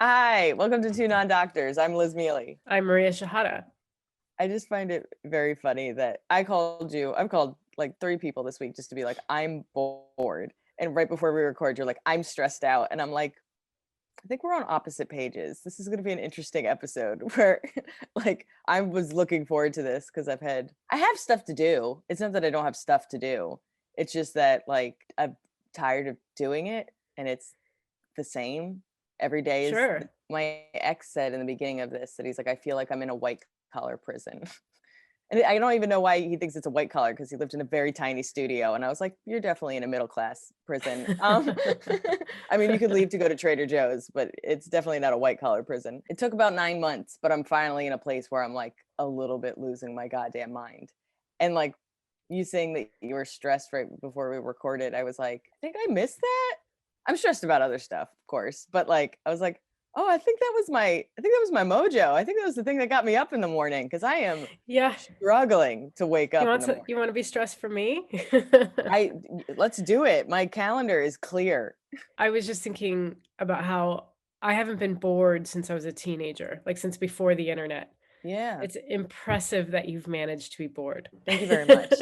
Hi, welcome to Two Non-Doctors. I'm Liz Mealy. I'm Maria Shahada. I just find it very funny that I've called like three people this week just to be like, I'm bored. And right before we record, you're like, I'm stressed out. And I'm like, I think we're on opposite pages. This is going to be an interesting episode where like I was looking forward to this because I have stuff to do. It's not that I don't have stuff to do. It's just that like I'm tired of doing it and it's the same every day. Sure. My ex said in the beginning of this that he's like, I feel like I'm in a white collar prison. And I don't even know why he thinks it's a white collar because he lived in a very tiny studio. And I was like, you're definitely in a middle class prison. I mean, you could leave to go to Trader Joe's, but it's definitely not a white collar prison. It took about 9 months, but I'm finally in a place where I'm like a little bit losing my goddamn mind. And like you saying that you were stressed right before we recorded, I was like, I think I missed that. I'm stressed about other stuff, of course, but like I was like, oh, I think that was my mojo. I think that was the thing that got me up in the morning because I am Yeah. struggling to wake You up in want the to morning. you want to be stressed for me? I Let's do it. My calendar is clear. I was just thinking about how I haven't been bored since I was a teenager, like since before the internet. Yeah. It's impressive that you've managed to be bored. Thank you very much.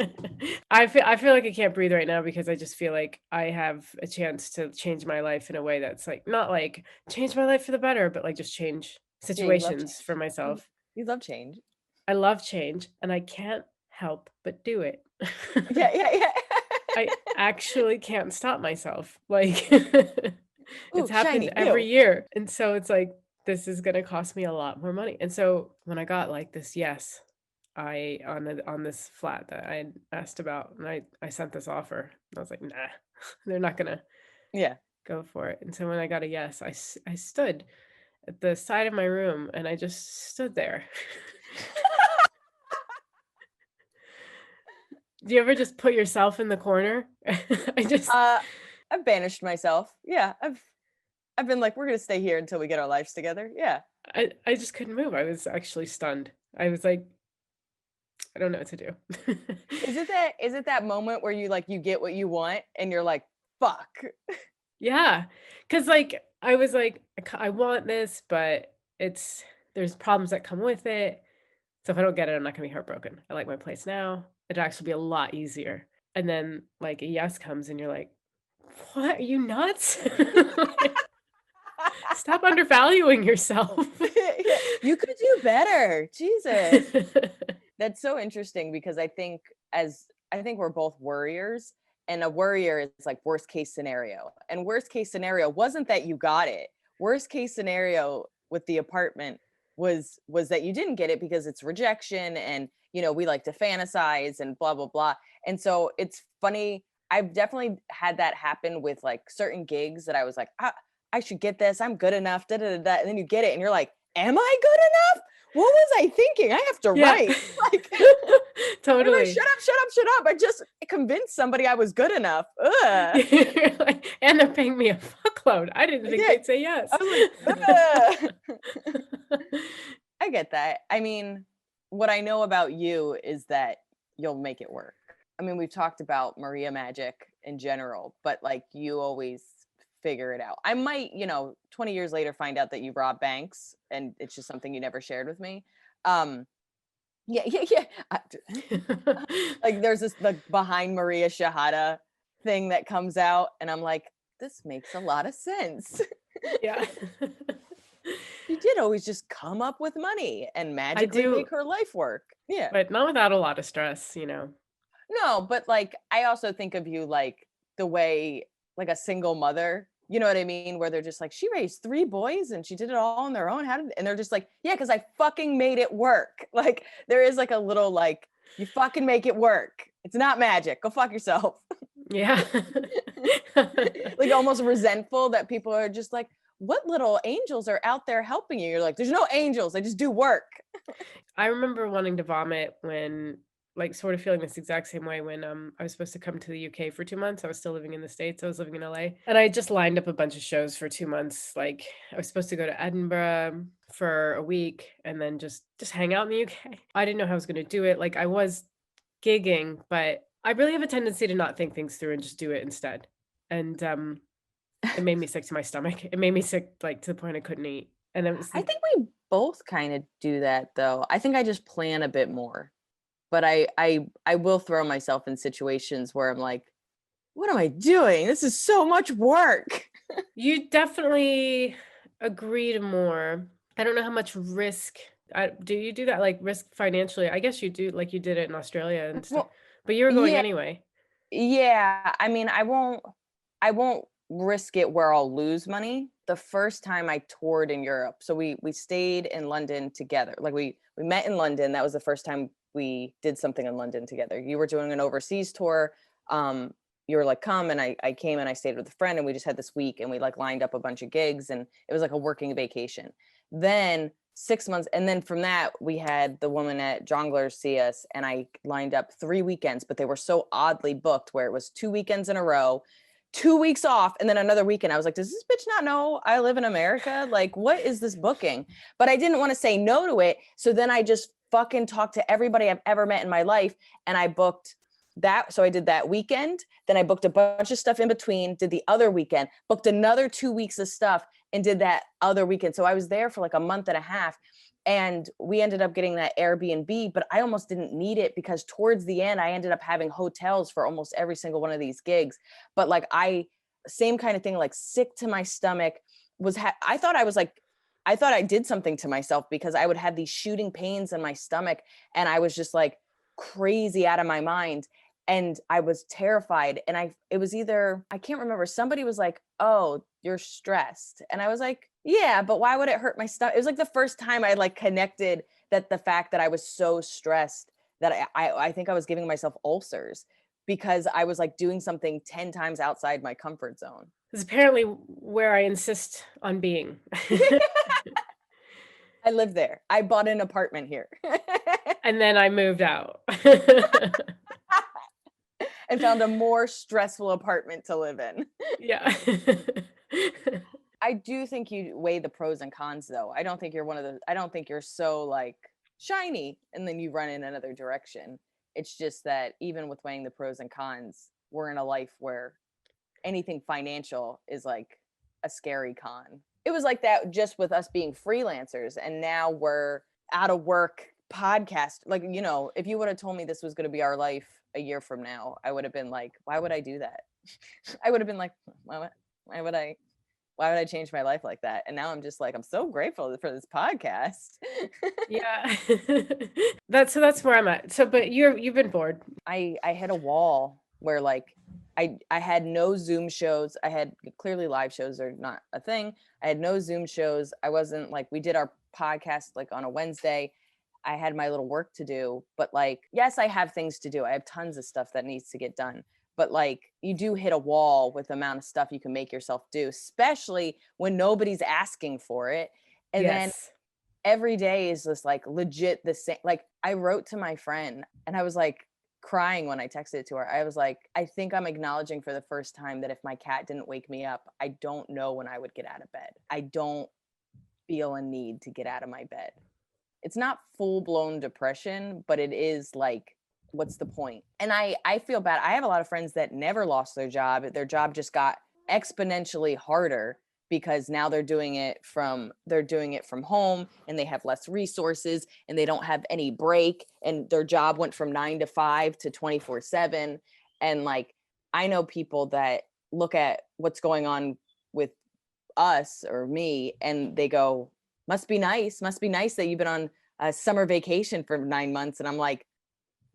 I feel like I can't breathe right now because I just feel like I have a chance to change my life in a way that's like not like change my life for the better, but like just change Yeah, you love situations for change. myself. You love change. I love change and I can't help but do it. Yeah, yeah, yeah. I actually can't stop myself. Like Ooh, it's happened shiny, every new. year. And so it's like this is going to cost me a lot more money. And so when I got like this yes, I on this flat that I had asked about and I sent this offer. I was like, "Nah. They're not going to Yeah. go for it." And so when I got a yes, I stood at the side of my room and I just stood there. Do you ever just put yourself in the corner? I just Uh, I've banished myself. Yeah, I've been like, we're gonna stay here until we get our lives together. Yeah. I just couldn't move. I was actually stunned. I was like, I don't know what to do. Is it that moment where you like you get what you want and you're like, fuck. Yeah, cause like, I was like, I want this, but there's problems that come with it. So if I don't get it, I'm not gonna be heartbroken. I like my place now. It'd actually be a lot easier. And then, like, a yes comes and you're like, "What? Are you nuts?" Like, stop undervaluing yourself. Yeah, you could do better. Jesus. That's so interesting because I think we're both worriers, and a worrier is like worst case scenario. And worst case scenario wasn't that you got it. Worst case scenario with the apartment was that you didn't get it because it's rejection and we like to fantasize and blah blah blah. And so it's funny, I've definitely had that happen with like certain gigs that I was like, I should get this. I'm good enough. Da, da, da, da. And then you get it and you're like, am I good enough? What was I thinking? I have to Yeah. write. Like, I'm like, Totally. shut up, shut up, shut up. I just convinced somebody I was good enough. Ugh. You're like, "And they're paying me a fuckload. I didn't think Yeah. they'd say yes." I was like, ugh. I get that. I mean, what I know about you is that you'll make it work. I mean, we've talked about Maria Magic in general, but like you always figure it out. I might, 20 years later find out that you robbed banks and it's just something you never shared with me. Um, yeah, yeah, yeah. Like there's this like behind Maria Shahada thing that comes out, and I'm like, this makes a lot of sense. Yeah. She did always just come up with money and I magically do, make her life work. Yeah. but not without a lot of stress. No, but like I also think of you like the way like a single mother, you know what I mean? Where they're just like, she raised three boys and she did it all on their own. And they're just like, yeah, because I fucking made it work. Like there is like a little like, you fucking make it work. It's not magic. Go fuck yourself. Yeah. Like almost resentful that people are just like, what little angels are out there helping you? You're like, there's no angels. They just do work. I remember wanting to vomit when like, sort of feeling this exact same way when, I was supposed to come to the UK for 2 months. I was still living in the States. I was living in LA, and I just lined up a bunch of shows for 2 months. Like, I was supposed to go to Edinburgh for a week and then just hang out in the UK. I didn't know how I was gonna do it. Like, I was gigging, but I really have a tendency to not think things through and just do it instead. And, It made me sick to my stomach. It made me sick, like, to the point I couldn't eat, and it was I like, think we both kind of do that though. I think I just plan a bit more. But I will throw myself in situations where I'm like, "What am I doing? This is so much work." you definitely agreed more. I don't know how much risk do you do that, like, risk financially? I guess you do, like, you did it in Australia and stuff, Well, but you were going yeah, anyway. yeah. I mean, I won't risk it where I'll lose money. The first time I toured in Europe, so we stayed in London together. Like we met in London. That was the first time we did something in London together. You were doing an overseas tour. Um, you were like, come, and I came and I stayed with a friend, and we just had this week, and we like lined up a bunch of gigs, and it was like a working vacation. Then 6 months, and then from that we had the woman at Jongleurs see us, and I lined up 3 weekends, but they were so oddly booked where it was 2 weekends in a row, 2 weeks off, and then another weekend. I was like, does this bitch not know I live in America? Like, what is this booking? But I didn't want to say no to it. So then I just fucking talked to everybody I've ever met in my life. And I booked that. So I did that weekend. Then I booked a bunch of stuff in between, did the other weekend, booked another 2 weeks of stuff, and did that other weekend. So I was there for like a month and a half. And we ended up getting that Airbnb, but I almost didn't need it because towards the end, I ended up having hotels for almost every single one of these gigs. But like same kind of thing, like sick to my stomach, I thought I was like, I thought I did something to myself because I would have these shooting pains in my stomach, and I was just like crazy out of my mind. And I was terrified. And it was either, I can't remember, somebody was like, oh, you're stressed. And I was like, yeah, but why would it hurt my stomach? It was like the first time I like connected that the fact that I was so stressed that I think I was giving myself ulcers because I was like doing something 10 times outside my comfort zone. It's apparently where I insist on being. I live there. I bought an apartment here. And then I moved out. And found a more stressful apartment to live in. Yeah. I do think you weigh the pros and cons though. I don't think you're so like shiny and then you run in another direction. It's just that even with weighing the pros and cons, we're in a life where anything financial is like a scary con. It was like that just with us being freelancers, and now we're out of work podcast. Like, if you would have told me this was going to be our life a year from now, I would have been like, why would I do that? I would have been like, why would I why would I change my life like that? And now I'm just like, I'm so grateful for this podcast. Yeah. That's where I'm at. So, but you've been bored. I hit a wall where like I had no Zoom shows. I had clearly live shows are not a thing. I had no Zoom shows. I wasn't like we did our podcast like on a Wednesday. I had my little work to do, but like yes, I have things to do. I have tons of stuff that needs to get done. But like you do hit a wall with the amount of stuff you can make yourself do, especially when nobody's asking for it. And then Yes. every day is just like legit the same. Like I wrote to my friend and I was like crying when I texted it to her. I was like, I think I'm acknowledging for the first time that if my cat didn't wake me up, I don't know when I would get out of bed. I don't feel a need to get out of my bed. It's not full blown depression, but it is like, what's the point? And I feel bad. I have a lot of friends that never lost their job. Their job just got exponentially harder because now they're doing it from home, and they have less resources, and they don't have any break, and their job went from 9 to 5 to 24/7. And like I know people that look at what's going on with us or me, and they go, must be nice that you've been on a summer vacation for 9 months. And I'm like,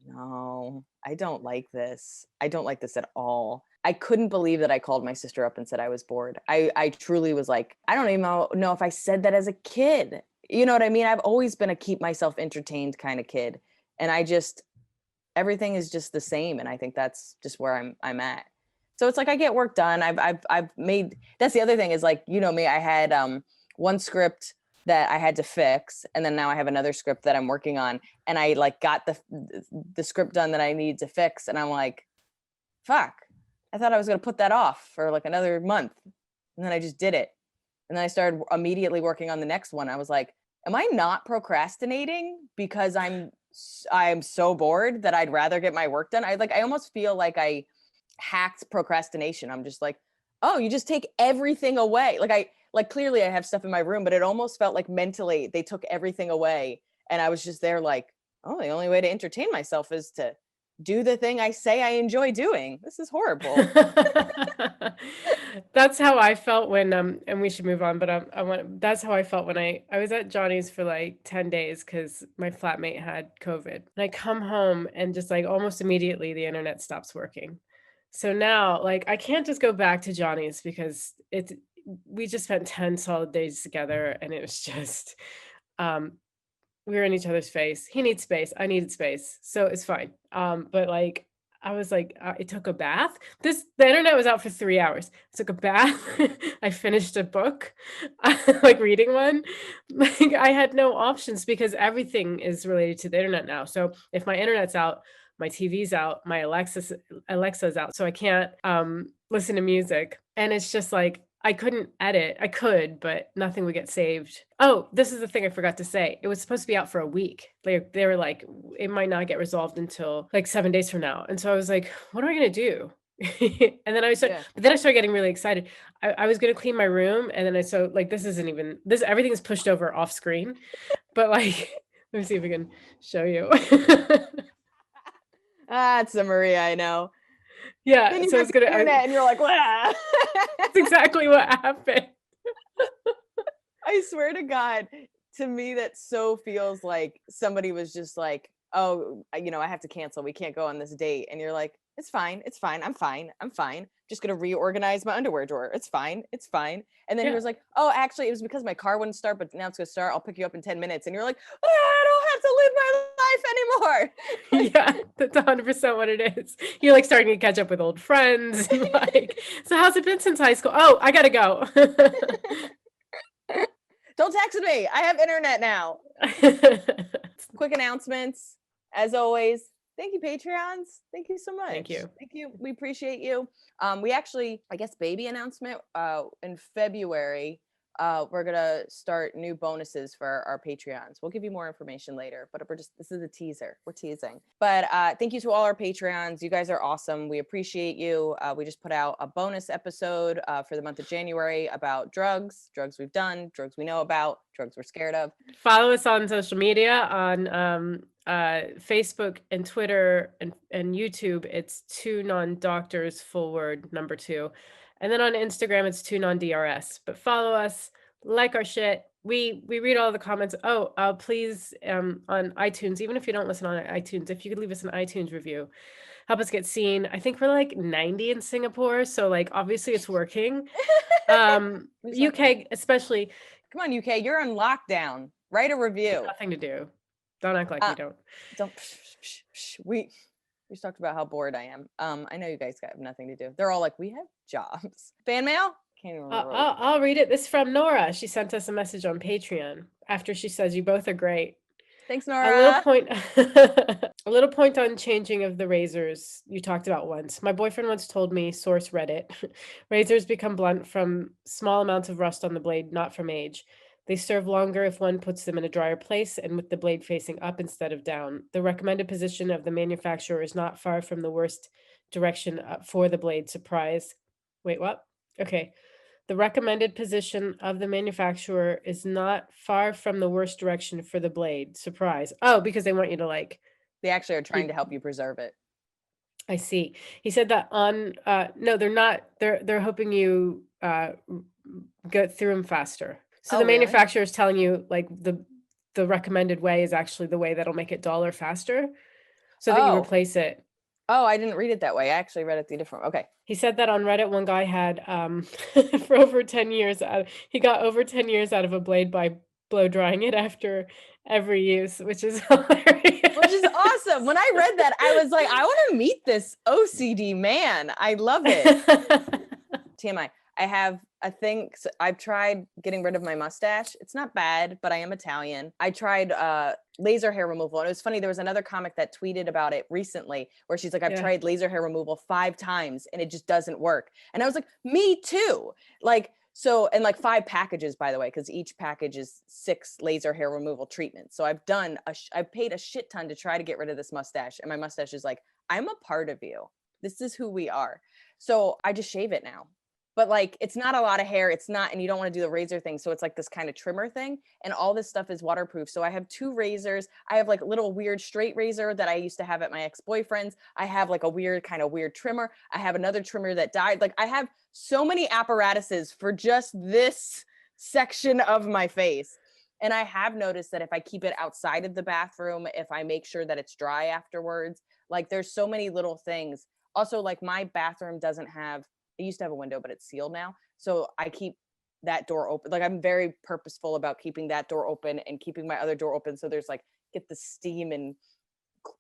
no, I don't like this. I don't like this at all. I couldn't believe that I called my sister up and said I was bored. I truly was like, I don't even know if I said that as a kid. You know what I mean? I've always been a keep myself entertained kind of kid. And everything is just the same. And I think that's just where I'm at. So it's like I get work done. I've made, that's the other thing is like, me, I had one script that I had to fix, and then now I have another script that I'm working on, and I like got the script done that I need to fix, and I'm like, fuck, I thought I was going to put that off for like another month, and then I just did it. And then I started immediately working on the next one. I was like, am I not procrastinating because I'm so bored that I'd rather get my work done? I almost feel like I hacked procrastination. I'm just like, oh, you just take everything away. Like clearly I have stuff in my room, but it almost felt like mentally they took everything away. And I was just there like, oh, the only way to entertain myself is to do the thing I say I enjoy doing. This is horrible. That's how I felt when and we should move on, but I want that's how I felt when I was at Johnny's for like 10 days because my flatmate had COVID. And I come home and just like almost immediately the internet stops working. So now like I can't just go back to Johnny's because it's we just spent 10 solid days together and it was just um we were in each other's face. He needs space. I needed space. So it's fine. But like I was like, I took a bath. The internet was out for 3 hours. I took a bath. I finished a book, like reading one. Like I had no options because everything is related to the internet now. So if my internet's out, my TV's out, my Alexa's out, so I can't listen to music. And it's just like I couldn't edit. I could, but nothing would get saved. Oh, this is the thing I forgot to say. It was supposed to be out for a week. They were like, it might not get resolved until like 7 days from now. And so I was like, what am I gonna do? And then Yeah. but then I started getting really excited. I was gonna clean my room, and then I so like this isn't even this everything is pushed over off screen. But like, let me see if I can show you. Ah, it's the Maria I know. Then Yeah, you so I got was the gonna. internet and you're like, wow. That's exactly what happened. I swear to God, to me, that so feels like somebody was just like, oh, I have to cancel. We can't go on this date. And you're like, it's fine. It's fine. I'm fine. I'm fine. Just going to reorganize my underwear drawer. It's fine. It's fine. And then he Yeah. was like, oh, actually, it was because my car wouldn't start, but now it's going to start. I'll pick you up in 10 minutes. And you're like, oh, I don't have to live my life anymore. Like, Yeah, that's 100% what it is. You're like starting to catch up with old friends and like, so how's it been since high school? Oh, I gotta go. don't text me. I have internet now. Quick announcements. As always, thank you, Patreons. Thank you so much. Thank you. Thank you. We appreciate you. We actually, I guess, baby announcement in February. We're gonna start new bonuses for our Patreons. We'll give you more information later, but this is a teaser. We're teasing. But thank you to all our Patreons. You guys are awesome. We appreciate you. We just put out a bonus episode for the month of January about drugs we've done, drugs we know about, drugs we're scared of. Follow us on social media on Facebook and Twitter and YouTube. It's two non-doctors, full word, number two. And then on Instagram, it's two non-DRS. But follow us, like our shit. We read all the comments. Oh, please on iTunes, even if you don't listen on iTunes, if you could leave us an iTunes review, help us get seen. I think we're like 90 in Singapore, so like obviously it's working. UK especially. Come on, UK, you're on lockdown. Write a review. Nothing to do. Don't act like we don't. Don't. We just talked about how bored I am. I know you guys have nothing to do. They're all like, we have jobs. Fan mail? Can't even remember. I'll read it. This is from Nora. She sent us a message on Patreon after she says you both are great. Thanks, Nora. A little point on changing of the razors you talked about once. My boyfriend once told me, source Reddit, razors become blunt from small amounts of rust on the blade, not from age. They serve longer if one puts them in a drier place and with the blade facing up instead of down. The recommended position of the manufacturer is not far from the worst direction for the blade. Surprise. Wait, what? Okay. The recommended position of the manufacturer is not far from the worst direction for the blade. Surprise. Oh, because they want you to like. They actually are trying to help you preserve it. I see. He said that on, no, they're not. They're hoping you get through them faster. So the really? manufacturer is telling you like the recommended way is actually the way that'll make it dull or faster, so that you replace it. Oh, I didn't read it that way. I actually read it the different. Okay. He said that on Reddit, one guy had for over 10 years, he got over 10 years out of a blade by blow drying it after every use, which is hilarious. Which is awesome. When I read that, I was like, I want to meet this OCD man. I love it. TMI. I have a thing. So I've tried getting rid of my mustache. It's not bad, but I am Italian. I tried laser hair removal. And it was funny. There was another comic that tweeted about it recently where she's like, I've tried laser hair removal 5 times and it just doesn't work. And I was like, me too. Like, so, and like 5 packages, by the way, because each package is 6 laser hair removal treatments. So I've done, I've paid a shit ton to try to get rid of this mustache. And my mustache is like, I'm a part of you. This is who we are. So I just shave it now. but like it's not a lot of hair. It's not, and you don't want to do the razor thing. So it's like this kind of trimmer thing. And all this stuff is waterproof. So I have 2 razors. I have like a little weird straight razor that I used to have at my ex-boyfriend's. I have like a weird kind of weird trimmer. I have another trimmer that died. Like I have so many apparatuses for just this section of my face. And I have noticed that if I keep it outside of the bathroom, if I make sure that it's dry afterwards, like there's so many little things. Also, like my bathroom doesn't have, it used to have a window, but it's sealed now. So I keep that door open. Like I'm very purposeful about keeping that door open and keeping my other door open. So there's like, get the steam and,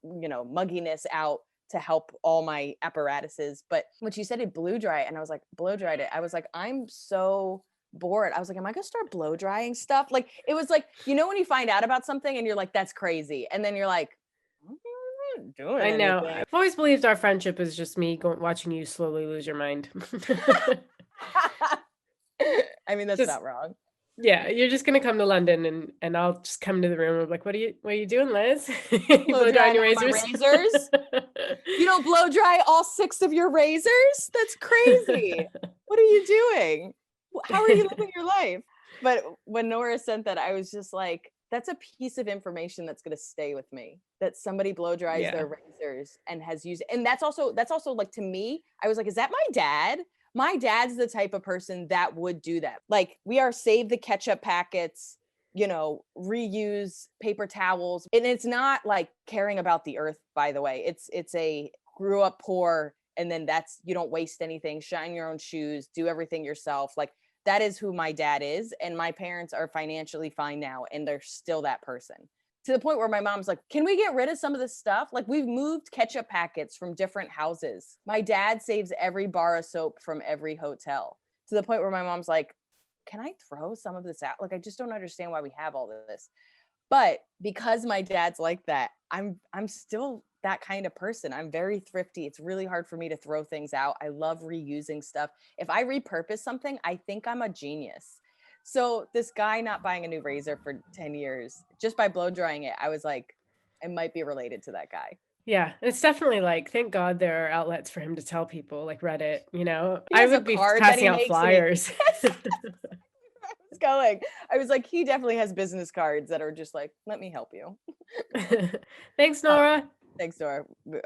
mugginess out to help all my apparatuses. But when she said it blow dry, and I was like, blow dried it, I was like, I'm so bored. I was like, am I gonna start blow drying stuff? Like it was like, when you find out about something and you're like, that's crazy. And then you're like, I'm not doing I know. anything. I've always believed our friendship is just me watching you slowly lose your mind. I mean, that's Just not wrong. yeah, you're just gonna come to London and I'll just come to the room and be like, what are you doing, Liz? You Blow blow drying drying your all my razors? razors. You don't blow dry all 6 of your razors? That's crazy. What are you doing? How are you living your life? But when Nora sent that, I was just like, that's a piece of information that's going to stay with me, that somebody blow dries Yeah. their razors and has used, and that's also like, to me, I was like, is that my dad? My dad's the type of person that would do that. Like we are save the ketchup packets, reuse paper towels. And it's not like caring about the earth, by the way. It's a grew up poor, and then that's, you don't waste anything, shine your own shoes, do everything yourself. Like that is who my dad is. And my parents are financially fine now, and they're still that person. To the point where my mom's like, can we get rid of some of this stuff? Like we've moved ketchup packets from different houses. My dad saves every bar of soap from every hotel, to the point where my mom's like, can I throw some of this out? Like, I just don't understand why we have all this. But because my dad's like that, I'm still that kind of person. I'm very thrifty. It's really hard for me to throw things out. I love reusing stuff. If I repurpose something, I think I'm a genius. So this guy not buying a new razor for 10 years, just by blow drying it, I was like, I might be related to that guy. Yeah, it's definitely like, thank God there are outlets for him to tell people, like Reddit, He I has a would be card that he passing out makes, and he flyers. was going. I was like, he definitely has business cards that are just like, let me help you. Thanks, Uh, Nora. Thanks, Nora. We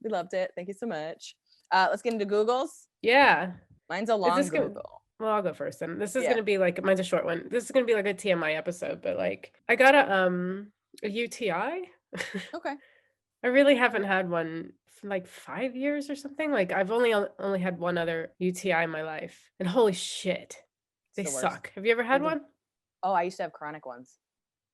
loved it. Thank you so much. Let's get into Google's. Yeah. Mine's a Is long this good? Google. Well, I'll go first then. This is Yeah. gonna be like mine's a short one. This is gonna be like a TMI episode, but like I got a UTI. Okay. I really haven't had one for like 5 years or something. Like I've only had one other UTI in my life, and holy shit, It's they the worst. suck. Have you ever They're had the one? Oh, I used to have chronic ones.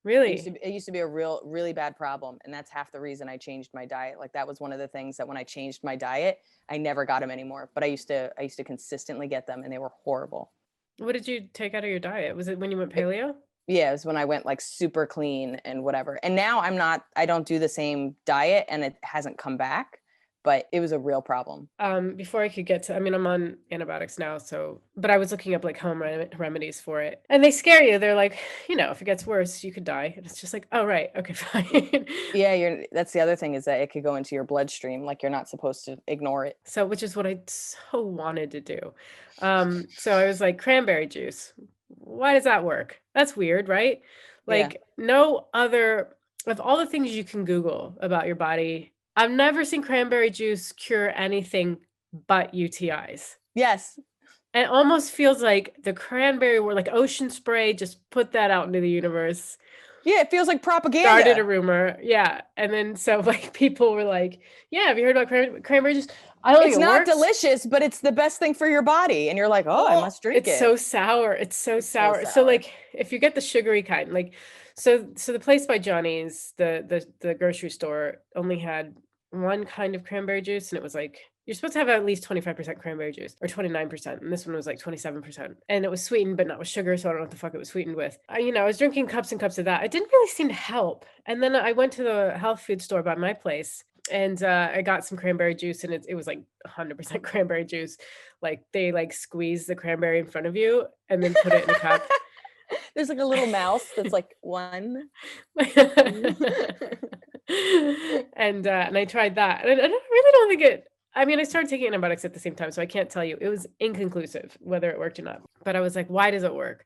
Really? It used to be a really bad problem, and that's half the reason I changed my diet. Like that was one of the things that when I changed my diet, I never got them anymore. But I used to consistently get them, and they were horrible. What did you take out of your diet? Was it when you went It, paleo? yeah, it was when I went like super clean and whatever. And now I don't do the same diet, and it hasn't come back, but it was a real problem. Before I could get to, I mean, I'm on antibiotics now, so, but I was looking up like home remedies for it, and they scare you. They're like, if it gets worse, you could die. And it's just like, oh, right. Okay, fine. Yeah, that's the other thing, is that it could go into your bloodstream. Like you're not supposed to ignore it. So, which is what I so wanted to do. So I was like, cranberry juice. Why does that work? That's weird, right? Yeah. Like, no other of all the things you can Google about your body, I've never seen cranberry juice cure anything but UTIs. Yes. And it almost feels like the cranberry were like ocean spray, just put that out into the universe. Yeah, it feels like propaganda. Started a rumor. Yeah. And then so like people were like, yeah, have you heard about cranberry juice? I don't think It's it not works. delicious, but it's the best thing for your body. And you're like, oh, I must drink It's it. so sour. It's so It's so sour. So sour. like if you get the sugary kind, like so the place by Johnny's, the grocery store only had one kind of cranberry juice, and it was like you're supposed to have at least 25% cranberry juice or 29%, and this one was like 27%. And it was sweetened but not with sugar, so I don't know what the fuck it was sweetened with. I was drinking cups and cups of that. It didn't really seem to help. And then I went to the health food store by my place, and I got some cranberry juice, and it was like 100% cranberry juice. Like they like squeeze the cranberry in front of you and then put it in a cup. There's like a little mouse that's like one. And I tried that. And I really don't think I mean, I started taking antibiotics at the same time, so I can't tell you. It was inconclusive whether it worked or not. But I was like, why does it work?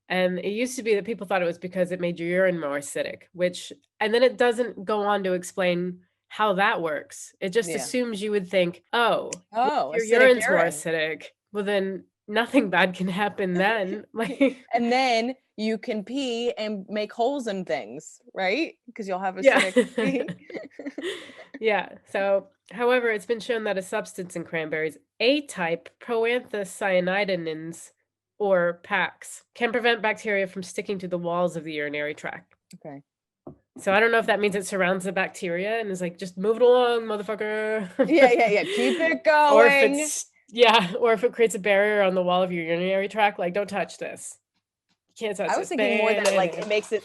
And it used to be that people thought it was because it made your urine more acidic, which, and then it doesn't go on to explain how that works. It just Yeah. assumes you would think, oh, well, Oh, if your acidic urine's more urine. acidic, well, then nothing bad can happen then. Like, And then you can pee and make holes in things, right? Because you'll have yeah. acidic pee. Yeah. So, however, it's been shown that a substance in cranberries, A-type proanthocyanidins or PAX, can prevent bacteria from sticking to the walls of the urinary tract. Okay. So I don't know if that means it surrounds the bacteria and is like, just move it along, motherfucker. Yeah, yeah, yeah. Keep it Or if going. it's, yeah, or if it creates a barrier on the wall of your urinary tract, like, don't touch this. You can't touch I was this. thinking more that like it Ban makes it,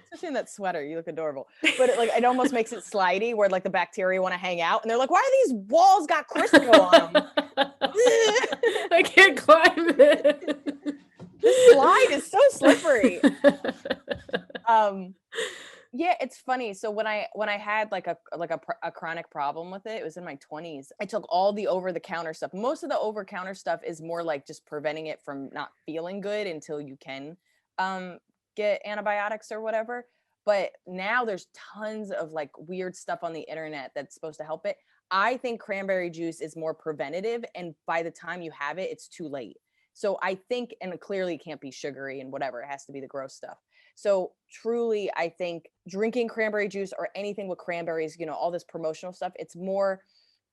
especially in that sweater, you look adorable. But it, like it almost makes it slidey where like the bacteria want to hang out and they're like, why are these walls got Crisco on them? I can't climb it. This slide is so slippery. Yeah, it's funny. So when I had like a chronic problem with it, it was in my 20s. I took all the over the counter stuff. Most of the over counter stuff is more like just preventing it from not feeling good until you can um get antibiotics or whatever. But now there's tons of like weird stuff on the internet that's supposed to help it. I think cranberry juice is more preventative, and by the time you have it, it's too late. So I think, and clearly it can't be sugary and whatever, it has to be the gross stuff. So truly, I think drinking cranberry juice or anything with cranberries, all this promotional stuff, it's more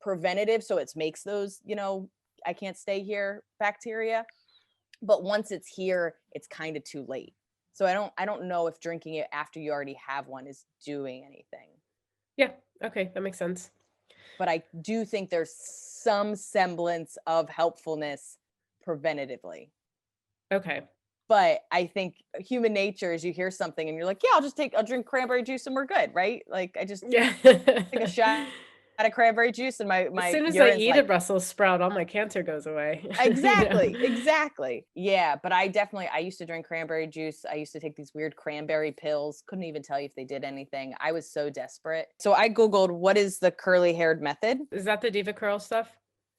preventative. So it makes those, I can't stay here bacteria. But once it's here, it's kind of too late. So I don't know if drinking it after you already have one is doing anything. Yeah, okay, that makes sense. But I do think there's some semblance of helpfulness preventatively. Okay. But I think human nature is you hear something and you're like, yeah, I'll drink cranberry juice and we're good, right? Like I just Yeah. take a shot of cranberry juice and my As my soon as I urine's eat a like, Brussels sprout, all my cancer goes away. You know? exactly, exactly. Yeah, but I used to drink cranberry juice. I used to take these weird cranberry pills. Couldn't even tell you if they did anything. I was so desperate. So I Googled what is the curly haired method. Is that the Diva Curl stuff?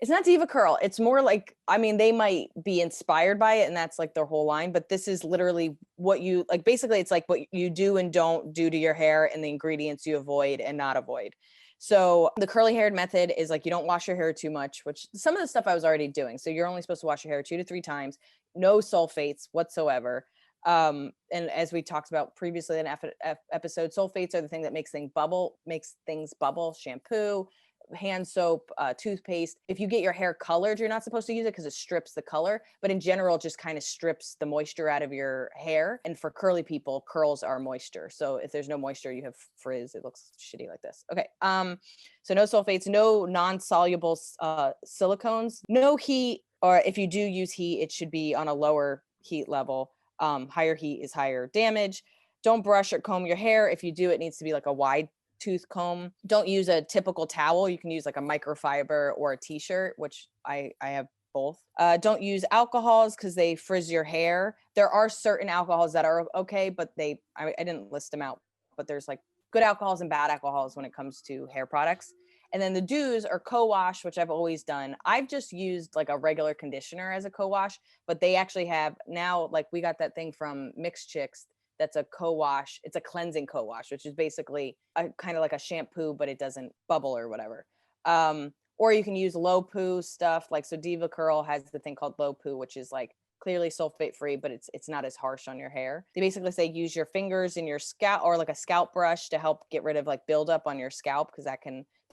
It's not Diva Curl. It's more like, I mean, they might be inspired by it and that's like their whole line, but this is literally what you like. Basically, it's like what you do and don't do to your hair and the ingredients you avoid and not avoid. So the curly haired method is like you don't wash your hair too much, which some of the stuff I was already doing. So you're only supposed to wash your hair 2 to 3 times, no sulfates whatsoever. And as we talked about previously in episode, sulfates are the thing that makes things bubble. Shampoo, hand soap, toothpaste. If you get your hair colored, you're not supposed to use it because it strips the color, but in general, just kind of strips the moisture out of your hair. And for curly people, curls are moisture. So if there's no moisture, you have frizz. It looks shitty like this. Okay. So no sulfates, no non-soluble silicones, no heat, or if you do use heat, it should be on a lower heat level. Higher heat is higher damage. Don't brush or comb your hair. If you do, it needs to be like a wide tooth comb. Don't use a typical towel. You can use like a microfiber or a t-shirt, which I have both. Don't use alcohols because they frizz your hair. There are certain alcohols that are okay, but I didn't list them out, but there's like good alcohols and bad alcohols when it comes to hair products. And then the do's are co-wash, which I've always done. I've just used like a regular conditioner as a co-wash, but they actually have now, like we got that thing from Mixed Chicks that's a co-wash. It's a cleansing co-wash, which is basically a kind of like a shampoo, but it doesn't bubble or whatever. Or you can use low poo stuff. Like, so Diva Curl has the thing called low poo, which is like clearly sulfate free, but it's not as harsh on your hair. They basically say use your fingers in your scalp or like a scalp brush to help get rid of like buildup on your scalp, because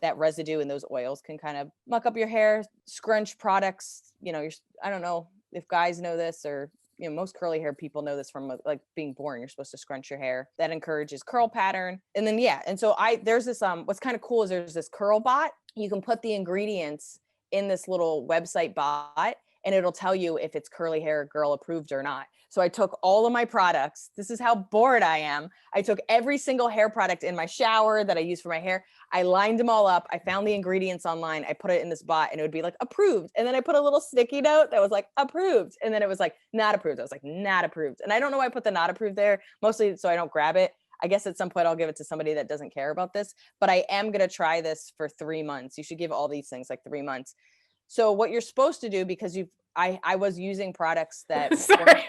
that residue and those oils can kind of muck up your hair. Scrunch products, I don't know if guys know this, or most curly hair people know this from like being born. You're supposed to scrunch your hair. That encourages curl pattern. And then, yeah. And so there's this, what's kind of cool is there's this curl bot. You can put the ingredients in this little website bot and it'll tell you if it's curly hair girl approved or not. So I took all of my products. This is how bored I am. I took every single hair product in my shower that I use for my hair. I lined them all up. I found the ingredients online. I put it in this bot and it would be like approved. And then I put a little sticky note that was like approved. And then it was like not approved. I was like not approved. And I don't know why I put the not approved there, mostly so I don't grab it. I guess at some point I'll give it to somebody that doesn't care about this, but I am going to try this for 3 months. You should give all these things like 3 months. So what you're supposed to do, because I was using products that were, Sorry.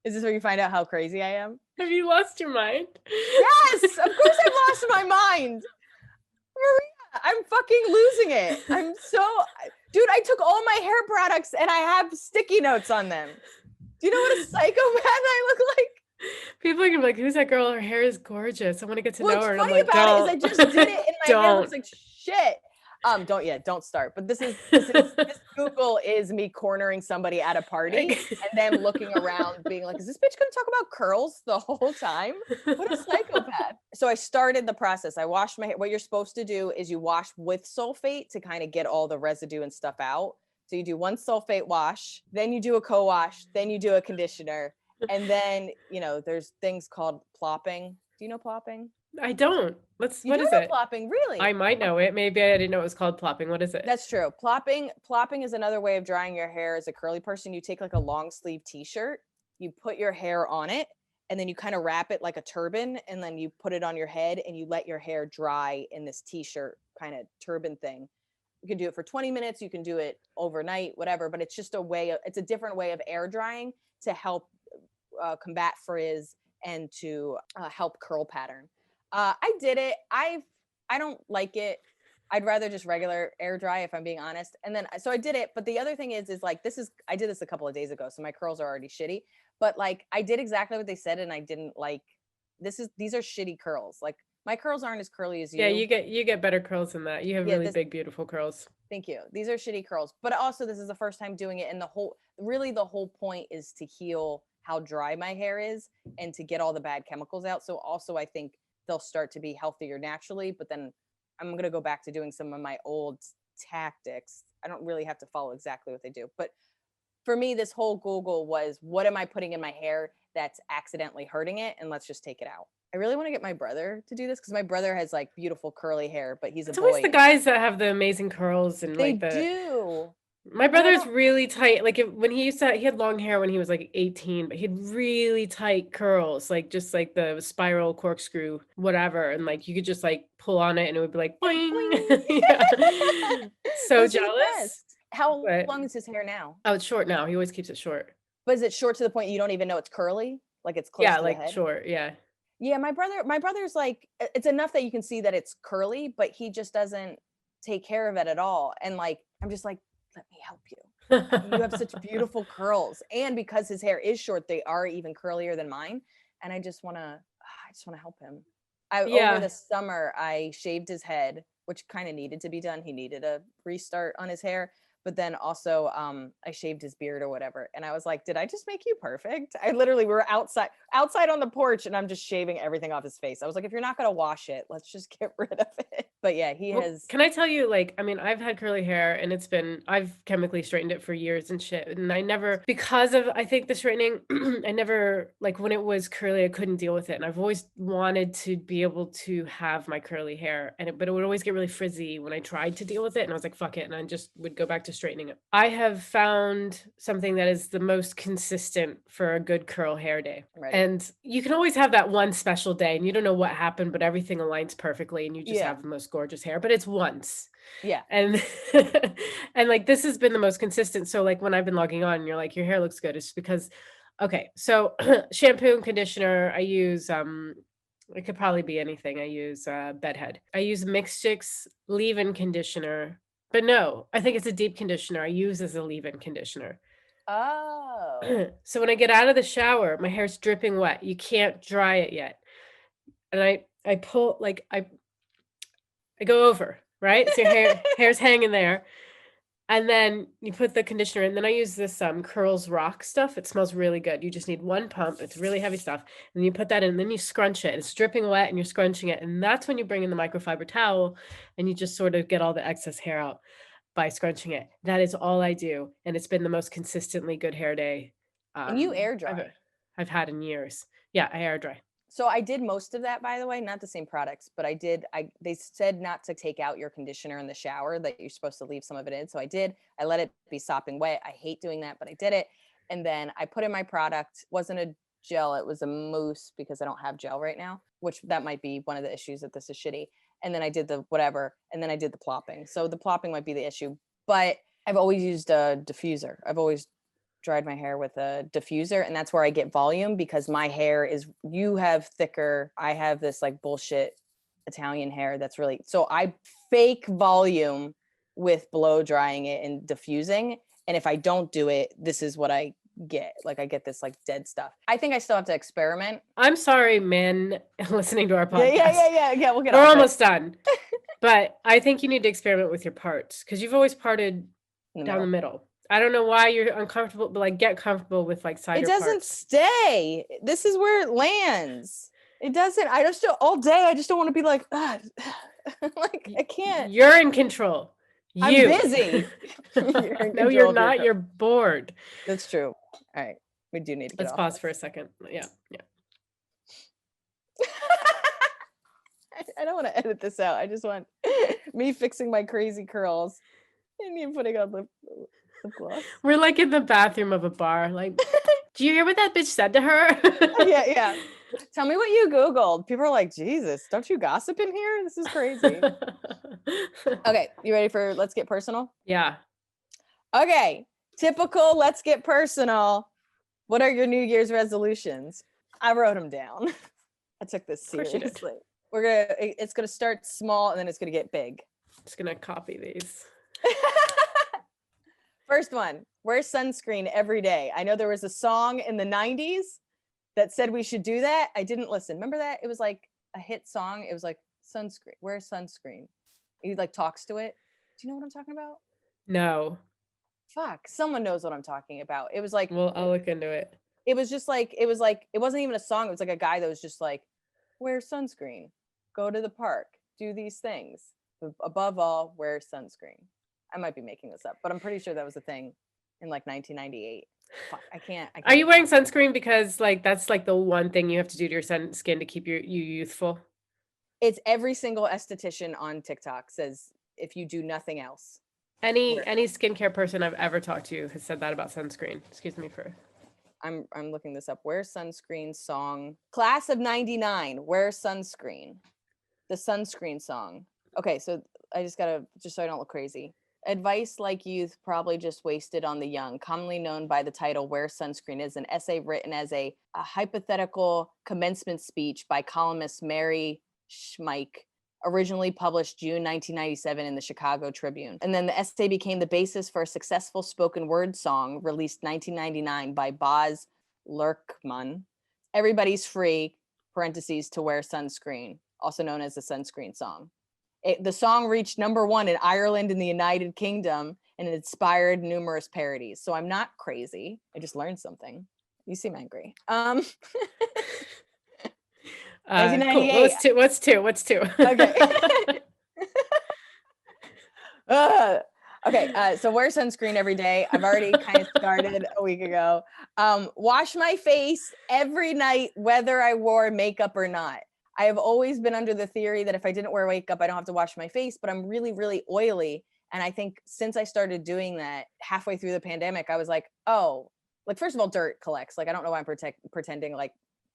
is this where you find out how crazy I am? Have you lost your mind? Yes, of course I've lost my mind. Maria, I'm fucking losing it. Dude, I took all my hair products and I have sticky notes on them. Do you know what a psychopath I look like? People are gonna be like, "Who's that girl? Her hair is gorgeous. I want to get to know What's her." And I'm funny like, about it is I "Don't, just did it and my hair looks don't." like shit. Don't start. But this Google is me cornering somebody at a party and them looking around being like, is this bitch gonna talk about curls the whole time? What a psychopath. So I started the process. I washed my hair. What you're supposed to do is you wash with sulfate to kind of get all the residue and stuff out. So you do one sulfate wash, then you do a co-wash, then you do a conditioner. And then, there's things called plopping. Do you know plopping? I don't. You What don't is know it? plopping, really? I might know it. Maybe I didn't know it was called plopping. What is it? That's true. Plopping is another way of drying your hair as a curly person. You take like a long sleeve t-shirt, you put your hair on it, and then you kind of wrap it like a turban, and then you put it on your head and you let your hair dry in this t-shirt kind of turban thing. You can do it for 20 minutes, you can do it overnight, whatever, but it's just it's a different way of air drying to help combat frizz and to help curl pattern. I did it. I don't like it. I'd rather just regular air dry if I'm being honest. And then so I did it, but the other thing is like I did this a couple of days ago, so my curls are already shitty. But like I did exactly what they said, and I didn't like these are shitty curls. Like my curls aren't as curly as Yeah, you. you get better curls than that. You have Yeah, really big, beautiful curls. thank you. These are shitty curls. But also this is the first time doing it, and the whole point is to heal how dry my hair is and to get all the bad chemicals out. So also I think they'll start to be healthier naturally, but then I'm going to go back to doing some of my old tactics. I don't really have to follow exactly what they do. But for me, this whole Google was, what am I putting in my hair that's accidentally hurting it? And let's just take it out. I really want to get my brother to do this because my brother has like beautiful curly hair, but he's a It's always boy. the guys that have the amazing curls and They like the. do. My But I brother's don't. really tight. Like when he had long hair when he was like 18, but he had really tight curls, like just like the spiral corkscrew, whatever. And like you could just like pull on it and it would be like boing. Boing. Yeah. So Those are the jealous. best. How But long is his hair now? oh, it's short now. He always keeps it short. But is it short to the point you don't even know it's curly? Like it's close Yeah, to the like head? short. Yeah. Yeah, my brother's like it's enough that you can see that it's curly, but he just doesn't take care of it at all. And like I'm just like, let me help you. You have such beautiful curls. And because his hair is short, they are even curlier than mine. And I just want to help him. Over Yeah. the summer, I shaved his head, which kind of needed to be done. He needed a restart on his hair. But then also I shaved his beard or whatever. And I was like, did I just make you perfect? We were outside on the porch, and I'm just shaving everything off his face. I was like, if you're not gonna wash it, let's just get rid of it. But yeah, he Well, has. can I tell you, like, I mean, I've had curly hair and I've chemically straightened it for years and shit. And I never, because of, I think the straightening, I never, like, when it was curly, I couldn't deal with it. And I've always wanted to be able to have my curly hair. But it would always get really frizzy when I tried to deal with it. And I was like, fuck it. And I just would go back to straightening it. I have found something that is the most consistent for a good curl hair day. Ready. And you can always have that one special day and you don't know what happened, but everything aligns perfectly and you just Yeah. have the most gorgeous hair, but it's once. Yeah. And and like this has been the most consistent. So like when I've been logging on and you're like, your hair looks good, it's because okay, so shampoo and conditioner, I use it could probably be anything. I use bedhead. I use Mixed Chicks leave-in conditioner. But no, I think it's a deep conditioner I use as a leave-in conditioner. Oh. So when I get out of the shower, my hair's dripping wet. You can't dry it yet. And I pull like I go over, right? So your hair's hanging there. And then you put the conditioner in. Then I use this Curls Rock stuff. It smells really good. You just need one pump. It's really heavy stuff. And you put that in, and then you scrunch it. It's dripping wet and you're scrunching it. And that's when you bring in the microfiber towel and you just sort of get all the excess hair out by scrunching it. That is all I do. And it's been the most consistently good hair day And you air dry. I've had in years. Yeah, I air dry. So I did most of that, by the way, not the same products, but they said not to take out your conditioner in the shower, that you're supposed to leave some of it in. So I did. I let it be sopping wet. I hate doing that, but I did it. And then I put in my product. gel, it was a mousse because I don't have gel right now, which that might be one of the issues that this is shitty. And then I did the whatever, and then I did the plopping. So the plopping might be the issue, but I've always used a diffuser. I've always dried my hair with a diffuser, and that's where I get volume because my hair is, you have thicker, I have this like bullshit Italian hair that's really, so I fake volume with blow drying it and diffusing. And if I don't do it, this is what I get. Like I get this like dead stuff. I think I still have to experiment. I'm sorry, men listening to our Yeah, podcast. yeah. We'll get We're off almost done. But I think you need to experiment with your parts because you've always parted in the down the middle. middle. I don't know why you're uncomfortable, but like get comfortable with like It doesn't parts. stay. This is where it lands. It doesn't. I just do all day. I just don't want to be like, like I can't. You're in control. I'm busy. No, you're not. You're bored. That's true. All right. We do need to get Let's pause for a second. Yeah. I don't want to edit this out. I just want me fixing my crazy curls and you putting on lip gloss. We're like in the bathroom of a bar. Like, do you hear what that bitch said to her? Yeah. Tell me what you Googled. People are like, Jesus, don't you gossip in here? This is crazy. Okay, you ready for Let's Get Personal? Yeah. Okay, typical Let's Get Personal. What are your New Year's resolutions? I wrote them down. I took this seriously. It's gonna start small and then it's gonna get big. Just gonna copy these. First one, wear sunscreen every day. I know there was a song in the 90s that said we should do that. I didn't listen. Remember that? It was like a hit song. It was like sunscreen, wear sunscreen. He like talks to it. Do you know what I'm talking about? No. Fuck, someone knows what I'm talking about. It was like, well, I'll look into it. It was just like, it wasn't even a song. It was like a guy that was just like, wear sunscreen, go to the park, do these things. But above all, wear sunscreen. I might be making this up, but I'm pretty sure that was a thing in like 1998. Fuck, I can't. Are you wearing sunscreen because like that's like the one thing you have to do to your skin to keep you youthful? It's every single esthetician on TikTok says if you do nothing else. Any skincare person I've ever talked to has said that about sunscreen. Excuse me for. I'm looking this up. Wear Sunscreen Song. Class of 99. Wear sunscreen. The Sunscreen Song. Okay, so I just gotta, just so I don't look crazy. Advice like youth probably just wasted on the young, commonly known by the title Where Sunscreen Is, an essay written as a hypothetical commencement speech by columnist Mary Schmeich, originally published June 1997 in the Chicago Tribune. And then the essay became the basis for a successful spoken word song released 1999 by Boz Lerkman, Everybody's Free, parentheses, to wear sunscreen, also known as the Sunscreen Song. The song reached #1 in Ireland and the United Kingdom, and it inspired numerous parodies. So I'm not crazy. I just learned something. You seem angry. Cool. What's two? Okay. Okay, so wear sunscreen every day. I've already kind of started a week ago. Wash my face every night, whether I wore makeup or not. I have always been under the theory that if I didn't wear makeup, I don't have to wash my face, but I'm really, really oily. And I think since I started doing that halfway through the pandemic, I was like, oh, like, first of all, dirt collects. Like, I don't know why I'm pretending like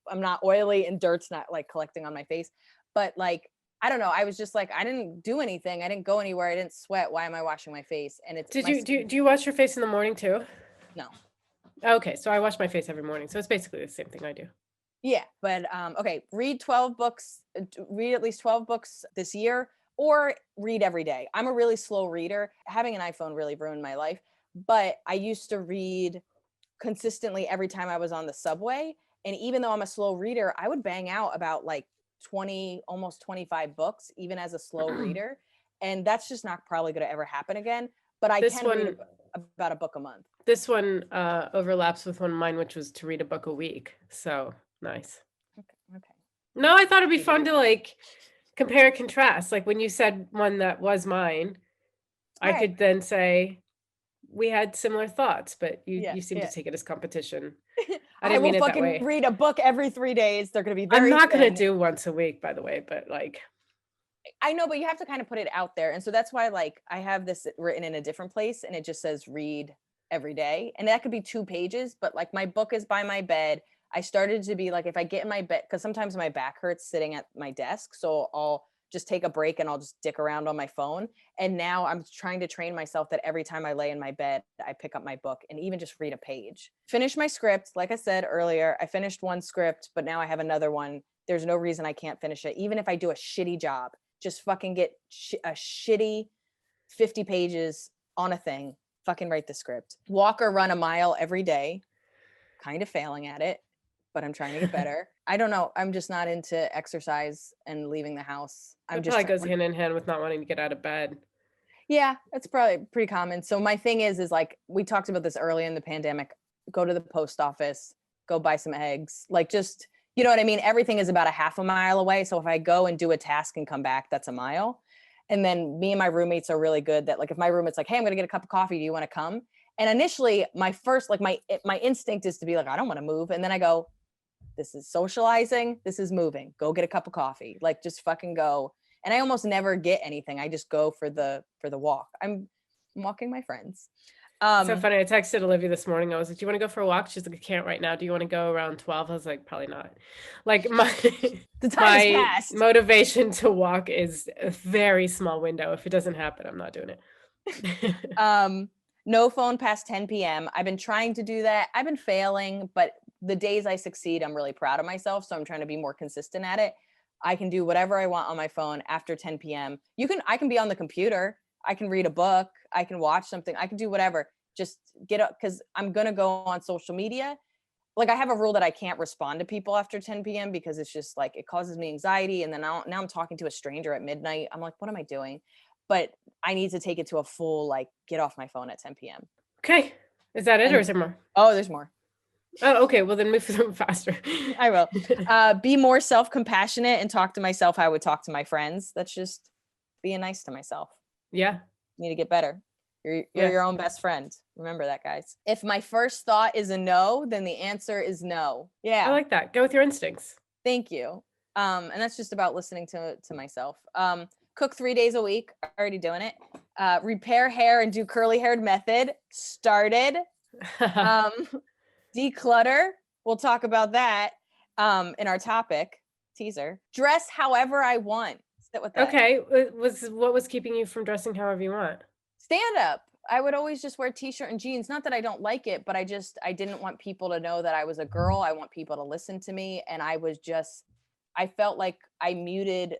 I'm not oily and dirt's not like collecting on my face. But like, I don't know. I was just like, I didn't do anything. I didn't go anywhere. I didn't sweat. Why am I washing my face? And it's do you wash your face in the morning too? No. Okay, so I wash my face every morning. So it's basically the same thing I do. Yeah, but okay, read 12 books, read at least 12 books this year, or read every day. I'm a really slow reader. Having an iPhone really ruined my life, but I used to read consistently every time I was on the subway. And even though I'm a slow reader, I would bang out about like 20, almost 25 books, even as a slow reader. And that's just not probably going to ever happen again. But I can read about a book a month. This one overlaps with one of mine, which was to read a book a week. So nice. Okay. No, I thought it'd be fun to like compare and contrast. Like when you said one that was mine, I could then say we had similar thoughts, but you seem to take it as competition. I didn't mean it that way. I will fucking read a book every 3 days. They're going to be very I'm not going to do once a week, by the way, but like. I know, but you have to kind of put it out there. And so that's why like I have this written in a different place and it just says read every day. And that could be 2 pages, but like my book is by my bed. I started to be like, if I get in my bed, because sometimes my back hurts sitting at my desk, so I'll just take a break and I'll just dick around on my phone. And now I'm trying to train myself that every time I lay in my bed, I pick up my book and even just read a page. Finish my script. Like I said earlier, I finished one script, but now I have another one. There's no reason I can't finish it. Even if I do a shitty job, just fucking get a shitty 50 pages on a thing, fucking write the script. Walk or run a mile every day, kind of failing at it, but I'm trying to get better. I don't know. I'm just not into exercise and leaving the house. I'm That just probably trying. goes hand in hand with not wanting to get out of bed. Yeah, that's probably pretty common. So my thing is like we talked about this early in the pandemic. Go to the post office, go buy some eggs. Like just, you know what I mean? Everything is about a half a mile away. So if I go and do a task and come back, that's a mile. And then me and my roommates are really good that like if my roommate's like, "Hey, I'm going to get a cup of coffee. Do you want to come?" And initially my first like my instinct is to be like, "I don't want to move." And then I go, "This is socializing. This is moving. Go get a cup of coffee. Like just fucking go." And I almost never get anything. I just go for the walk. I'm walking my friends. It's so funny. I texted Olivia this morning. I was like, "Do you want to go for a walk?" She's like, "I can't right now. Do you want to go around 12?" I was like, "Probably not." Like my The time has my passed. motivation to walk is a very small window. If it doesn't happen, I'm not doing it. No phone past 10 p.m. I've been trying to do that. I've been failing, but the days I succeed, I'm really proud of myself. So I'm trying to be more consistent at it. I can do whatever I want on my phone after 10 p.m. I can be on the computer. I can read a book. I can watch something. I can do whatever. Just get up because I'm going to go on social media. Like I have a rule that I can't respond to people after 10 p.m. because it's just like it causes me anxiety. And then now I'm talking to a stranger at midnight. I'm like, what am I doing? But I need to take it to a full like get off my phone at 10 p.m. Okay. Is that it or And is there more? oh, there's more. Oh, okay. Well, then move through them faster. I will. Be more self-compassionate and talk to myself how I would talk to my friends. That's just being nice to myself. Yeah. Need to get better. You're Yeah. your own best friend. Remember that, guys. If my first thought is a no, then the answer is no. I Yeah. like that. Go with your instincts. Thank you. And that's just about listening to myself. Cook 3 days a week. Already doing it. Repair hair and do curly haired method. Started. Declutter. We'll talk about that in our topic teaser. Dress however I want. Sit with that. Okay. What was keeping you from dressing however you want? Stand up. I would always just wear t-shirt and jeans. Not that I don't like it, but I didn't want people to know that I was a girl. I want people to listen to me. And I felt like I muted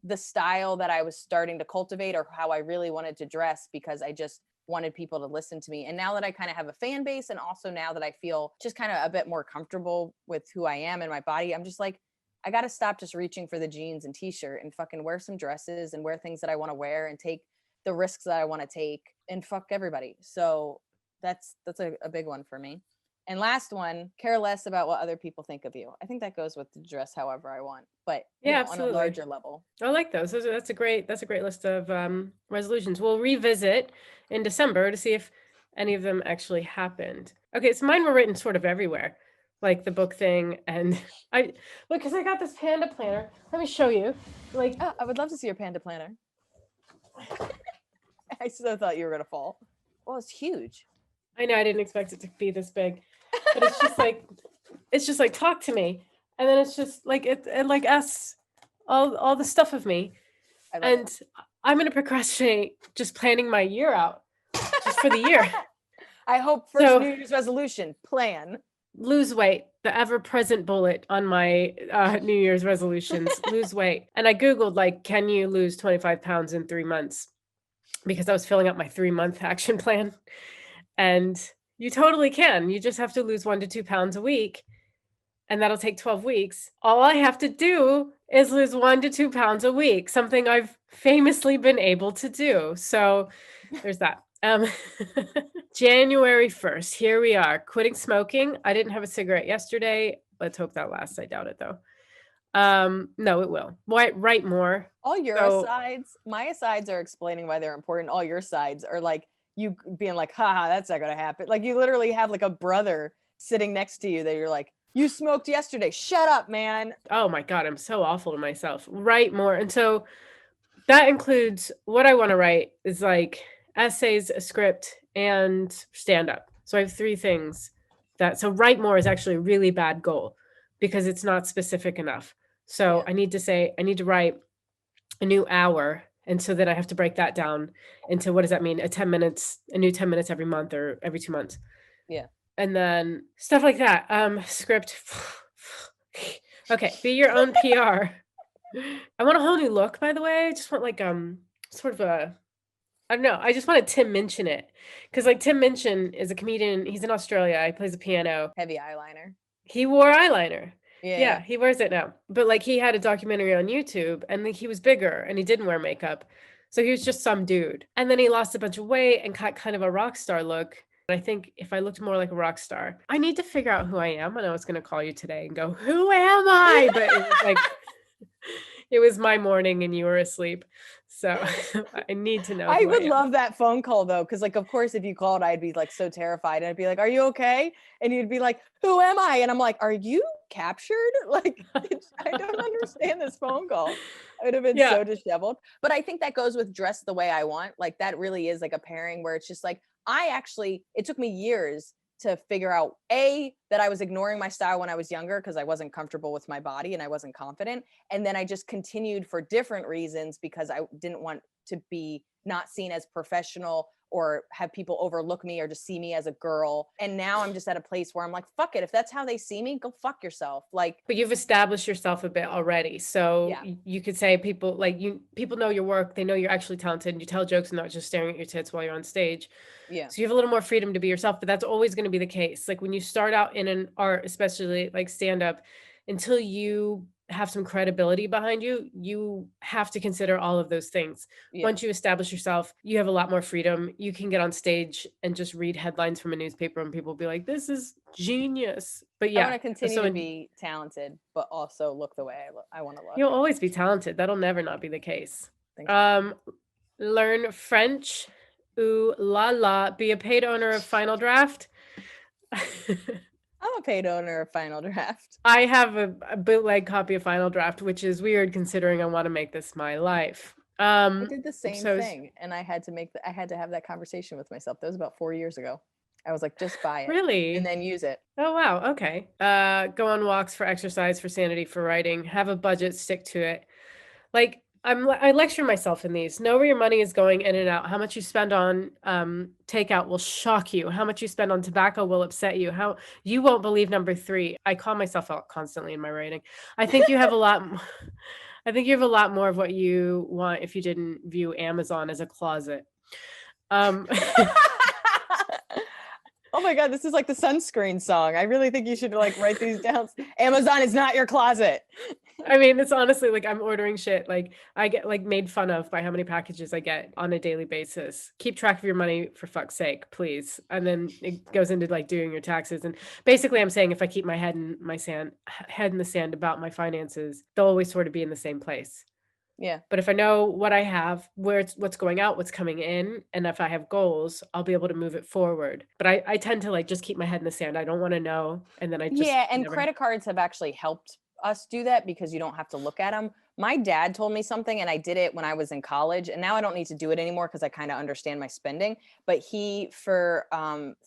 the style that I was starting to cultivate or how I really wanted to dress because I just wanted people to listen to me. And now that I kind of have a fan base and also now that I feel just kind of a bit more comfortable with who I am and my body, I'm just like, I got to stop just reaching for the jeans and t-shirt and fucking wear some dresses and wear things that I want to wear and take the risks that I want to take and fuck everybody. So that's a big one for me. And last one, care less about what other people think of you. I think that goes with the dress however I want, but Yeah, on a absolutely. larger level. I like those. That's a great list of resolutions. We'll revisit in December to see if any of them actually happened. Okay, so mine were written sort of everywhere, like the book thing, and I look because I got this panda planner. Let me show you. Like, Oh, I would love to see your panda planner. I so thought you were gonna fall. Well, it's huge. I know I didn't expect it to be this big, but it's just like talk to me, and then it's just like it like asks all the stuff of me. I love And I'm going to procrastinate just planning my year out just for the year. I hope first So- New Year's resolution plan. Lose weight, the ever present bullet on my New Year's resolutions, lose weight. And I Googled, like, can you lose 25 pounds in 3 months? Because I was filling up my 3-month action plan. And you totally can. You just have to lose 1 to 2 pounds a week. And that'll take 12 weeks. All I have to do is lose 1 to 2 pounds a week, something I've famously been able to do. So there's that. January 1st, here we are, quitting smoking. I didn't have a cigarette yesterday. Let's hope that lasts. I doubt it though. No, it will. Write more. All your asides, my asides are explaining why they're important. All your sides are like you being like, haha, that's not gonna happen. Like you literally have like a brother sitting next to you that you're like, you smoked yesterday. Shut up, man. Oh my God, I'm so awful to myself. Write more. And so that includes what I want to write is like essays, a script, and stand up. So I have 3 things that. So write more is actually a really bad goal because it's not specific enough. So Yeah. I need to say, I need to write a new hour. And so then I have to break that down into, what does that mean? A new 10 minutes every month or every 2 months. Yeah. And then stuff like that. Script. Okay, be your own PR. I want a whole new look, by the way. I just want like sort of a, I don't know. I just wanted Tim Minchin it. Because like Tim Minchin is a comedian. He's in Australia. He plays the piano. Heavy eyeliner. He wore eyeliner. Yeah. Yeah, Yeah. he wears it now. But like he had a documentary on YouTube and like, he was bigger and he didn't wear makeup. So he was just some dude. And then he lost a bunch of weight and got kind of a rock star look. I think if I looked more like a rock star, I need to figure out who I am. And I was going to call you today and go, who am I? But it was like, it was my morning and you were asleep. So I need to know I who I would am. love that phone call though, because like of course if you called, I'd be like so terrified. And I'd be like, "Are you okay?" And you'd be like, "Who am I?" And I'm like, "Are you captured?" Like I don't understand this phone call. I would have been Yeah. so disheveled. But I think that goes with Dress the Way I Want. Like that really is like a pairing where it's just like it took me years to figure out that I was ignoring my style when I was younger because I wasn't comfortable with my body and I wasn't confident. And then I just continued for different reasons because I didn't want to be not seen as professional or have people overlook me or just see me as a girl. And now I'm just at a place where I'm like, fuck it. If that's how they see me, go fuck yourself. Like, But you've established yourself a bit already. So yeah, you could say people know your work, they know you're actually talented and you tell jokes and not just staring at your tits while you're on stage. yeah, So you have a little more freedom to be yourself, but that's always going to be the case. Like when you start out in an art, especially like stand up, until you have some credibility behind you, you have to consider all of those things. yeah. Once you establish yourself, you have a lot more freedom. You can get on stage and just read headlines from a newspaper and people will be like, this is genius. But I want yeah, to continue so to be talented, but also look the way I want to look. you'll always be talented. That'll never not be the case. Thanks, man. Um, learn French. Ooh la la. Be a paid owner of Final Draft. I'm a paid owner of Final Draft. I have a bootleg copy of Final Draft, which is weird considering I want to make this my life. I did the same So thing, and I had to have that conversation with myself. That was about 4 years ago. I was like, just buy it and really? then use it. Oh wow, okay. Go on walks for exercise, for sanity, for writing. Have a budget, stick to it. Like I lecture myself in these. Know where your money is going in and out. How much you spend on takeout will shock you. How much you spend on tobacco will upset you. How you won't believe number 3. I call myself out constantly in my writing. I think you have a lot. I think you have a lot more of what you want if you didn't view Amazon as a closet. Um, Oh my God, this is like the Sunscreen Song. I really think you should like write these down. Amazon is not your closet. I mean, it's honestly like I'm ordering shit. Like I get like made fun of by how many packages I get on a daily basis. Keep track of your money for fuck's sake, please. And then it goes into like doing your taxes. And basically I'm saying if I keep my head in the sand about my finances, they'll always sort of be in the same place. Yeah. But if I know what I have, what's going out, what's coming in, and if I have goals, I'll be able to move it forward. But I tend to like just keep my head in the sand. I don't want to know. And then I just Yeah, and never. credit cards have actually helped us do that because you don't have to look at them. My dad told me something and I did it when I was in college and now I don't need to do it anymore because I kind of understand my spending, but he for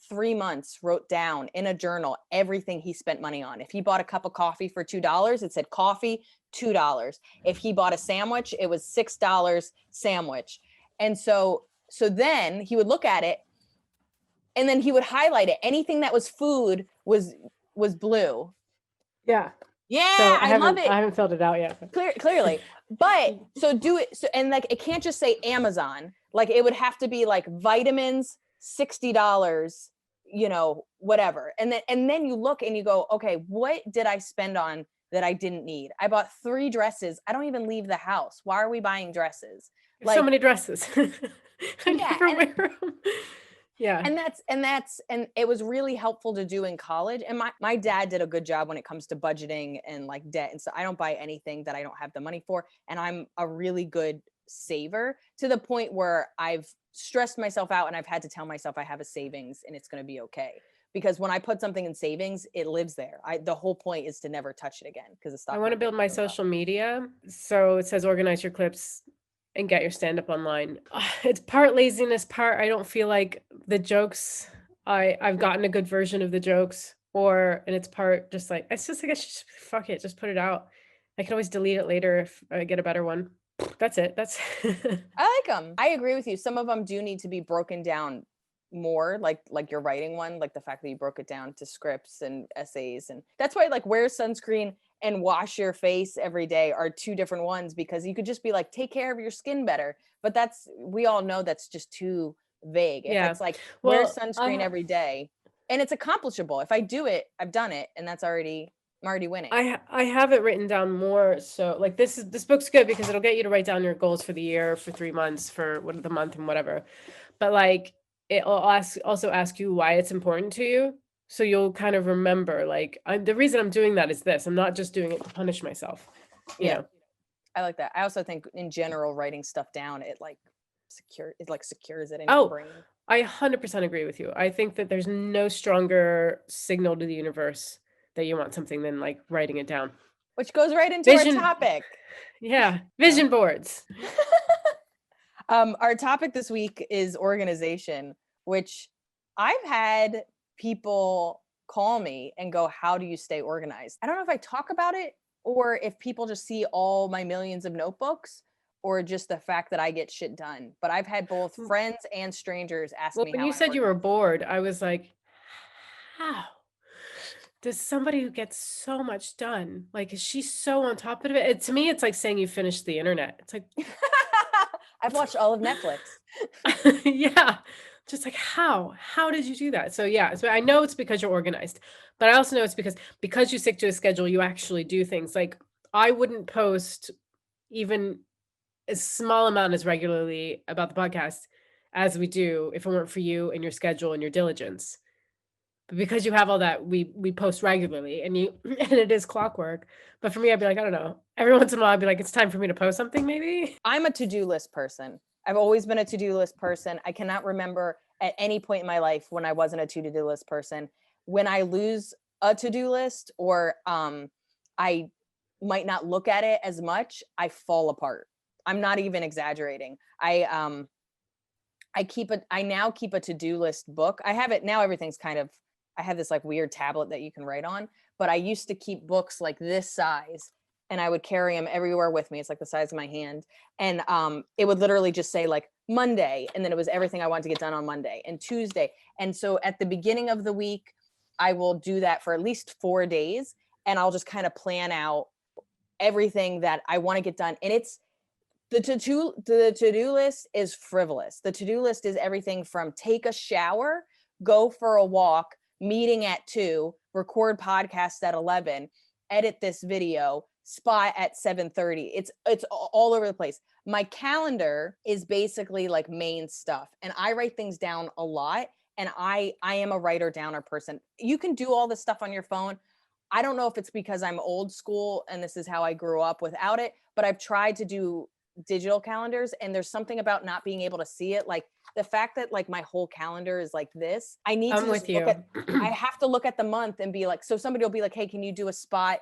3 months wrote down in a journal everything he spent money on. If he bought a cup of coffee for $2, it said coffee $2. If he bought a sandwich, it was $6 sandwich. And so then he would look at it and then he would highlight it. Anything that was food was blue. Yeah. Yeah, So I love it. I haven't filled it out yet. Clearly. But so do it. So, and like, it can't just say Amazon. Like it would have to be like vitamins, $60, whatever. And then you look and you go, okay, what did I spend on that I didn't need? I bought 3 dresses. I don't even leave the house. Why are we buying dresses? So many dresses. I Yeah, never wear them. Yeah. and it was really helpful to do in college. And my dad did a good job when it comes to budgeting and like debt. And so I don't buy anything that I don't have the money for. And I'm a really good saver to the point where I've stressed myself out and I've had to tell myself I have a savings and it's going to be okay. Because when I put something in savings, it lives there. The whole point is to never touch it again because I want to build my social media. So it says organize your clips and get your stand-up online. It's part laziness, part I don't feel like the jokes, I've gotten a good version of the jokes. and it's part just like it's just like I should just fuck it, just put it out. I can always delete it later if I get a better one. That's it. That's I like them. I agree with you. Some of them do need to be broken down more, like your writing one, like the fact that you broke it down to scripts and essays. And that's why like wear sunscreen and wash your face every day are two different ones, because you could just be like, take care of your skin better. But that's, we all know that's just too vague. If yeah. it's like wear Well, sunscreen every day and it's accomplishable. If I do it, I've done it, and that's already, I'm already winning. I have it written down more so like this book's good because it'll get you to write down your goals for the year, for 3 months, for what the month and whatever. But like it'll also ask you why it's important to you. So you'll kind of remember like the reason I'm doing that is this. I'm not just doing it to punish myself, you Yeah, know. I like that. I also think in general, writing stuff down, it like secures it in your Oh, brain. I 100% agree with you. I think that there's no stronger signal to the universe that you want something than like writing it down. Which goes right into our Vision, topic. yeah, Yeah. vision boards. Our topic this week is organization, which I've had people call me and go, how do you stay organized? I don't know if I talk about it or if people just see all my millions of notebooks or just the fact that I get shit done. But I've had both friends and strangers ask Well, me when how you I said you were organize. bored, I was like, how does somebody who gets so much done, like, is she so on top of it? To me, it's like saying you finished the internet. It's like, I've watched all of Netflix. yeah, just like how? How did you do that? So yeah, so I know it's because you're organized, but I also know it's because you stick to a schedule, you actually do things. Like I wouldn't post even a small amount as regularly about the podcast as we do if it weren't for you and your schedule and your diligence. But because you have all that, we post regularly and you and it is clockwork. But for me, I'd be like, I don't know. Every once in a while, I'd be like, it's time for me to post something, maybe. I'm a to-do list person. I've always been a to-do list person. I cannot remember at any point in my life when I wasn't a to-do list person. When I lose a to-do list or I might not look at it as much, I fall apart. I'm not even exaggerating. I now keep a to-do list book. I have it now, everything's kind of, I have this like weird tablet that you can write on, but I used to keep books like this size and I would carry them everywhere with me. It's like the size of my hand. And it would literally just say like Monday, and then it was everything I wanted to get done on Monday and Tuesday. And so at the beginning of the week, I will do that for at least 4 days, and I'll just kind of plan out everything that I want to get done. And it's the to-do list is frivolous. The to-do list is everything from take a shower, go for a walk, meeting at 2, record podcast at 11, edit this video, spot at 7:30. It's all over the place. My calendar is basically like main stuff, and I write things down a lot, and I am a writer downer person. You can do all this stuff on your phone. I don't know if it's because I'm old school and this is how I grew up without it, but I've tried to do digital calendars, and there's something about not being able to see it, like the fact that like my whole calendar is like this. I need to I'm just with look you. at, I have to look at the month and be like, so somebody will be like, hey, can you do a spot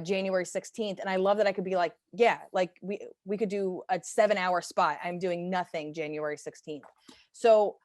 January 16th? And I love that I could be like, yeah, like we could do a 7-hour spot. I'm doing nothing January 16th. So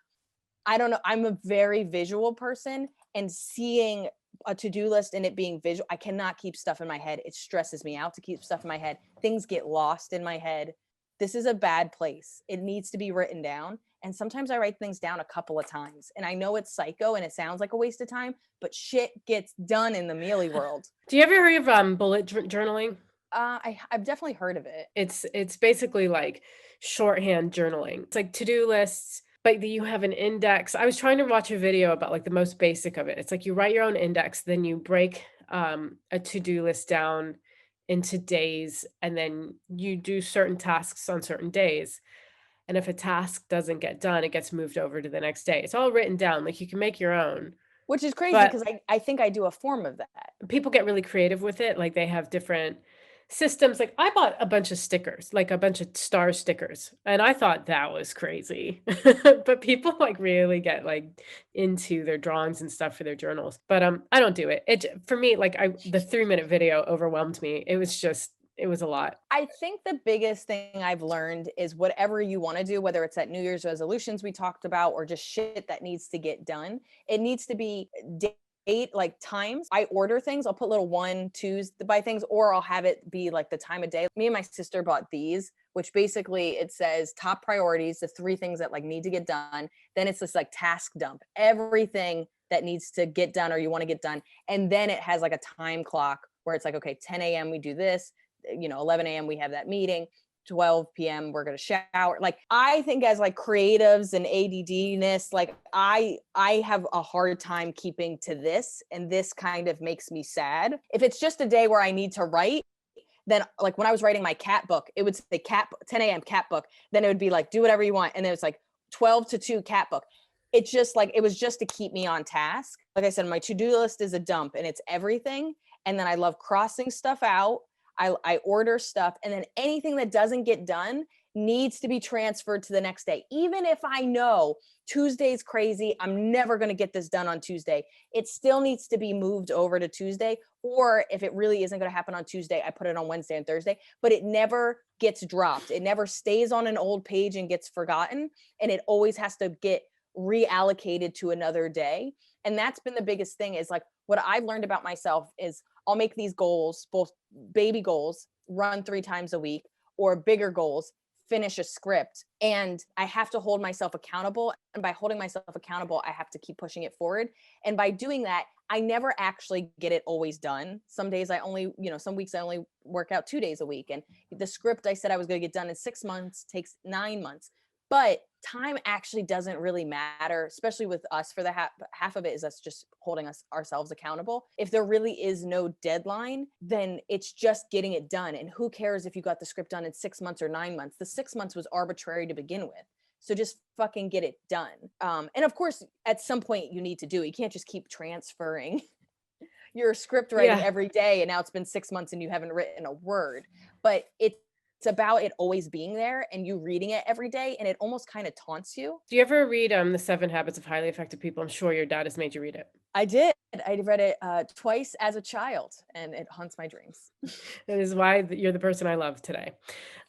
I don't know, I'm a very visual person, and seeing a to-do list and it being visual, I cannot keep stuff in my head. It stresses me out to keep stuff in my head. Things get lost in my head. This is a bad place. It needs to be written down. And sometimes I write things down a couple of times. And I know it's psycho and it sounds like a waste of time, but shit gets done in the mealy world. Do you ever hear of bullet journaling? I've definitely heard of it. It's basically like shorthand journaling. It's like to-do lists, but you have an index. I was trying to watch a video about like the most basic of it. It's like you write your own index, then you break a to-do list down into days, and then you do certain tasks on certain days. And if a task doesn't get done, it gets moved over to the next day. It's all written down. Like you can make your own, Which is crazy but because I think I do a form of that. people get really creative with it. Like they have different systems. Like I bought a bunch of stickers, like a bunch of star stickers, and I thought that was crazy. But people like really get like into their drawings and stuff for their journals. But I don't do it. For me, like the 3-minute video overwhelmed me. It was a lot. I think the biggest thing I've learned is whatever you want to do, whether it's that New Year's resolutions we talked about or just shit that needs to get done, it needs to be like times I order things, I'll put little 1, 2s by things, or I'll have it be like the time of day. Me and my sister bought these, which basically it says top priorities, the 3 things that like need to get done. Then it's this like task dump, everything that needs to get done or you want to get done. And then it has like a time clock where it's like, okay, 10 a.m. we do this, 11 a.m. we have that meeting. 12 p.m. we're going to shower. Like I think as like creatives and ADDness, like I have a hard time keeping to this, and this kind of makes me sad. If it's just a day where I need to write, then like when I was writing my cat book, it would say 10 a.m. cat book. Then it would be like, do whatever you want. And then it's like 12 to 2 cat book. It's just like, it was just to keep me on task. Like I said, my to-do list is a dump and it's everything. And then I love crossing stuff out. I order stuff, and then anything that doesn't get done needs to be transferred to the next day. Even if I know Tuesday's crazy, I'm never going to get this done on Tuesday, it still needs to be moved over to Tuesday. Or if it really isn't going to happen on Tuesday, I put it on Wednesday and Thursday, but it never gets dropped. It never stays on an old page and gets forgotten. And it always has to get reallocated to another day. And that's been the biggest thing, is like what I've learned about myself is I'll make these goals, both baby goals, run 3 times a week, or bigger goals, finish a script. And I have to hold myself accountable. And by holding myself accountable, I have to keep pushing it forward. And by doing that, I never actually get it always done. Some days I only, some weeks I only work out 2 days a week. And the script I said I was going to get done in 6 months takes 9 months. But time actually doesn't really matter, especially with us. For the half of it is us just holding ourselves accountable. If there really is no deadline, then it's just getting it done. And who cares if you got the script done in 6 months or 9 months? The 6 months was arbitrary to begin with. So just fucking get it done. And of course, at some point you need to do it. You can't just keep transferring your script writing Yeah. every day, and now it's been 6 months and you haven't written a word. But it's about it always being there and you reading it every day, and it almost kind of taunts you. Do you ever read, The 7 Habits of Highly Effective People? I'm sure your dad has made you read it. I did. I read it twice as a child, and it haunts my dreams. That is why you're the person I love today.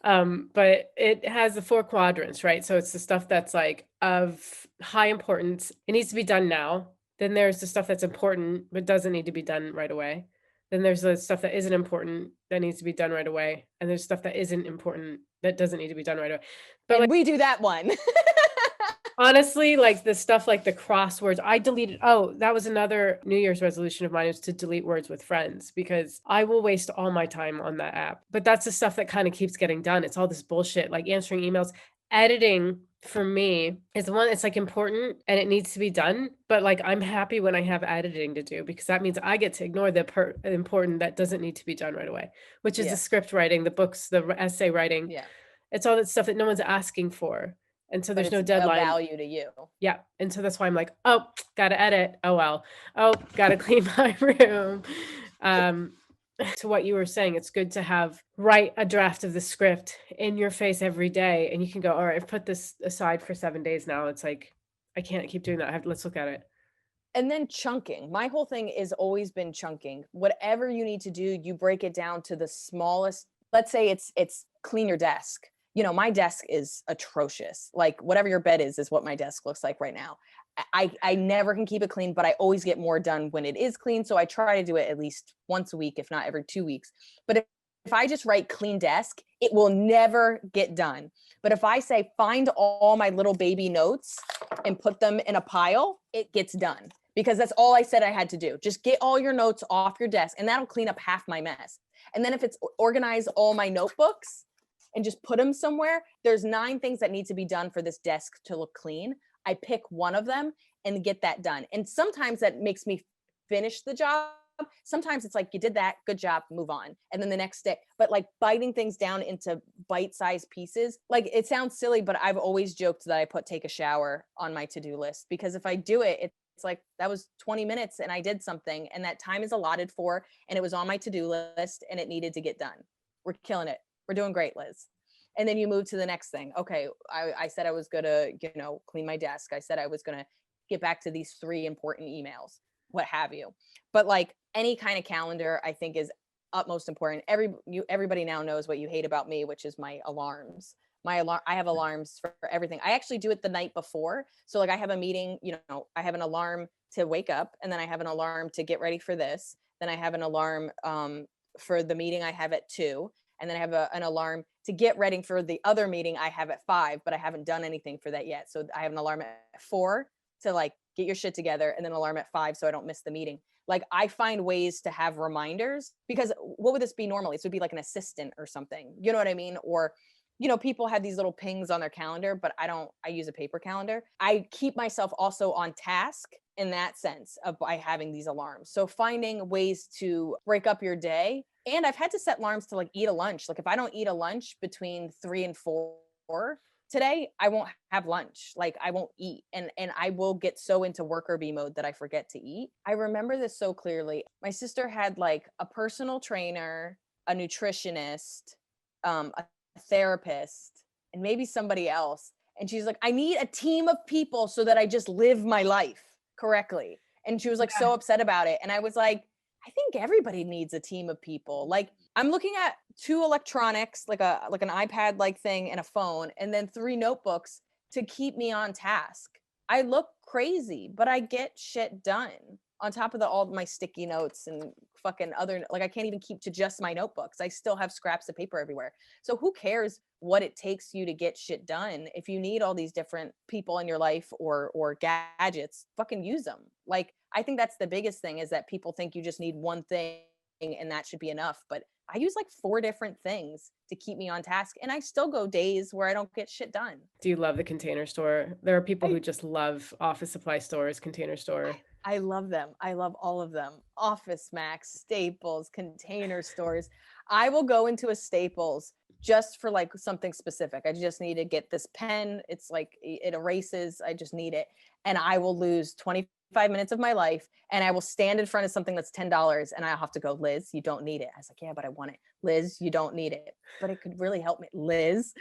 But it has the 4 quadrants, right? So it's the stuff that's like of high importance. It needs to be done now. Then there's the stuff that's important but doesn't need to be done right away. Then there's the stuff that isn't important that needs to be done right away. And there's stuff that isn't important that doesn't need to be done right away. But And like we do that one. honestly, like the stuff like the crosswords, I deleted. Oh, that was another New Year's resolution of mine, is to delete words with friends, because I will waste all my time on that app. But that's the stuff that kind of keeps getting done. It's all this bullshit, like answering emails. Editing for me is the one that's like important and it needs to be done. But like I'm happy when I have editing to do, because that means I get to ignore the important that doesn't need to be done right away, which is the Yeah. script writing, the books, the essay writing. Yeah. It's all that stuff that no one's asking for. And so But there's no it's of deadline. value to you. Yeah, and so that's why I'm like, "Oh, gotta edit. Oh, well. Oh, gotta clean my room." Um, to what you were saying, it's good to write a draft of the script in your face every day, and you can go, "All right, I've put this aside for 7 days now." It's like, I can't keep doing that. Let's look at it. And then chunking. My whole thing has always been chunking. Whatever you need to do, you break it down to the smallest. Let's say it's clean your desk. My desk is atrocious. Like whatever your bed is what my desk looks like right now. I never can keep it clean, but I always get more done when it is clean. So I try to do it at least once a week, if not every 2 weeks. But if I just write clean desk, it will never get done. But if I say find all my little baby notes and put them in a pile, it gets done, because that's all I said I had to do. Just get all your notes off your desk, and that'll clean up half my mess. And then if it's organize all my notebooks and just put them somewhere, there's 9 things that need to be done for this desk to look clean. I pick one of them and get that done. And sometimes that makes me finish the job. Sometimes it's like, you did that, good job, move on. And then the next day, but like biting things down into bite-sized pieces, like it sounds silly, but I've always joked that I put take a shower on my to-do list, because if I do it, it's like that was 20 minutes and I did something, and that time is allotted for, and it was on my to-do list and it needed to get done. We're killing it. We're doing great, Liz. And then you move to the next thing. Okay, I said I was gonna, clean my desk. I said I was gonna get back to these 3 important emails, what have you. But like any kind of calendar, I think is utmost important. Everybody now knows what you hate about me, which is my alarms. I have alarms for everything. I actually do it the night before. So like I have a meeting, I have an alarm to wake up, and then I have an alarm to get ready for this. Then I have an alarm for the meeting I have at 2, and then I have an alarm to get ready for the other meeting I have at 5, but I haven't done anything for that yet. So I have an alarm at 4 to like get your shit together, and then an alarm at 5 so I don't miss the meeting. Like I find ways to have reminders, because what would this be normally? This would be like an assistant or something. You know what I mean? Or people have these little pings on their calendar, but I don't. I use a paper calendar. I keep myself also on task in that sense of by having these alarms. So finding ways to break up your day. And I've had to set alarms to like eat a lunch. Like if I don't eat a lunch between 3 and 4 today, I won't have lunch. Like I won't eat. And I will get so into worker bee mode that I forget to eat. I remember this so clearly. My sister had like a personal trainer, a nutritionist, a therapist, and maybe somebody else. And she's like, I need a team of people so that I just live my life correctly. And she was like so upset about it. And I was like, I think everybody needs a team of people. Like I'm looking at 2 electronics, like an iPad like thing and a phone, and then 3 notebooks to keep me on task. I look crazy, but I get shit done. On top of all my sticky notes and fucking other, like I can't even keep to just my notebooks. I still have scraps of paper everywhere. So who cares what it takes you to get shit done? If you need all these different people in your life or gadgets, fucking use them. Like I think that's the biggest thing, is that people think you just need one thing and that should be enough. But I use like 4 different things to keep me on task, and I still go days where I don't get shit done. Do you love the Container Store? There are people I who just love office supply stores, Container Store. I love them. I love all of them. Office Max, Staples, Container Stores. I will go into a Staples just for like something specific. I just need to get this pen. It's like it erases. I just need it. And I will lose 25 minutes of my life, and I will stand in front of something that's $10, and I'll have to go, Liz, you don't need it. I was like, yeah, but I want it. Liz, you don't need it. But it could really help me. Liz,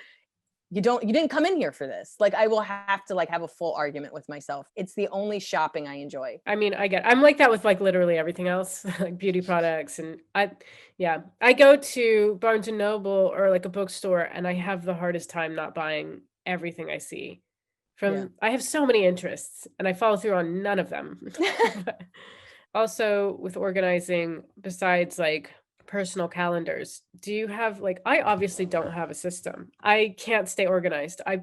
you didn't come in here for this. Like I will have to like have a full argument with myself. It's the only shopping I enjoy. I mean, I'm like that with like literally everything else, like beauty products. And yeah, I go to Barnes and Noble or like a bookstore, and I have the hardest time not buying everything I see. Yeah. I have so many interests and I follow through on none of them. But also with organizing, besides like personal calendars, do you have like, I obviously don't have a system. I can't stay organized. I'll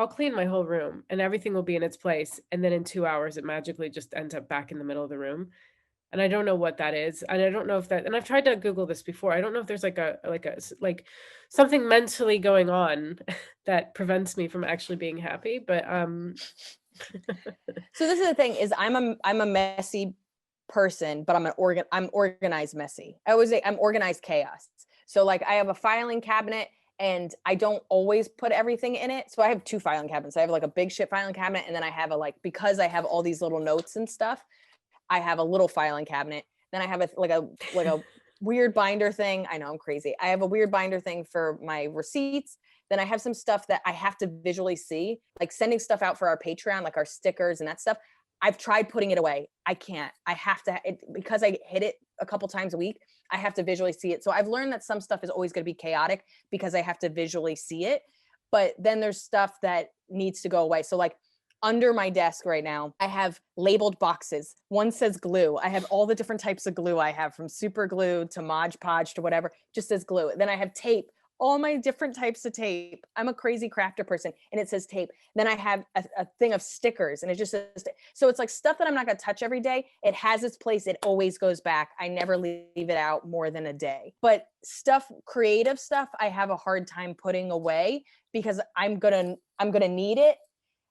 clean my whole room and everything will be in its place. And then in 2 hours, it magically just ends up back in the middle of the room. And I don't know what that is. And I don't know if that, and I've tried to Google this before. I don't know if there's like something mentally going on that prevents me from actually being happy. But So this is the thing, is I'm a messy person, but I'm organized messy. I always say I'm organized chaos. So like I have a filing cabinet, and I don't always put everything in it. So I have 2 filing cabinets. I have like a big shit filing cabinet, and then I have because I have all these little notes and stuff, I have a little filing cabinet. Then I have a weird binder thing. I know I'm crazy. I have a weird binder thing for my receipts. Then I have some stuff that I have to visually see, like sending stuff out for our Patreon, like our stickers and that stuff. I've tried putting it away. I can't. I have to, because I hit it a couple times a week. I have to visually see it. So I've learned that some stuff is always going to be chaotic because I have to visually see it. But then there's stuff that needs to go away. So like under my desk right now, I have labeled boxes. One says glue. I have all the different types of glue I have, from super glue to Mod Podge to whatever, just says glue. Then I have tape, all my different types of tape. I'm a crazy crafter person, and it says tape. Then I have a thing of stickers, and it just says, so it's like stuff that I'm not going to touch every day. It has its place. It always goes back. I never leave it out more than a day. But creative stuff, I have a hard time putting away because I'm going to need it.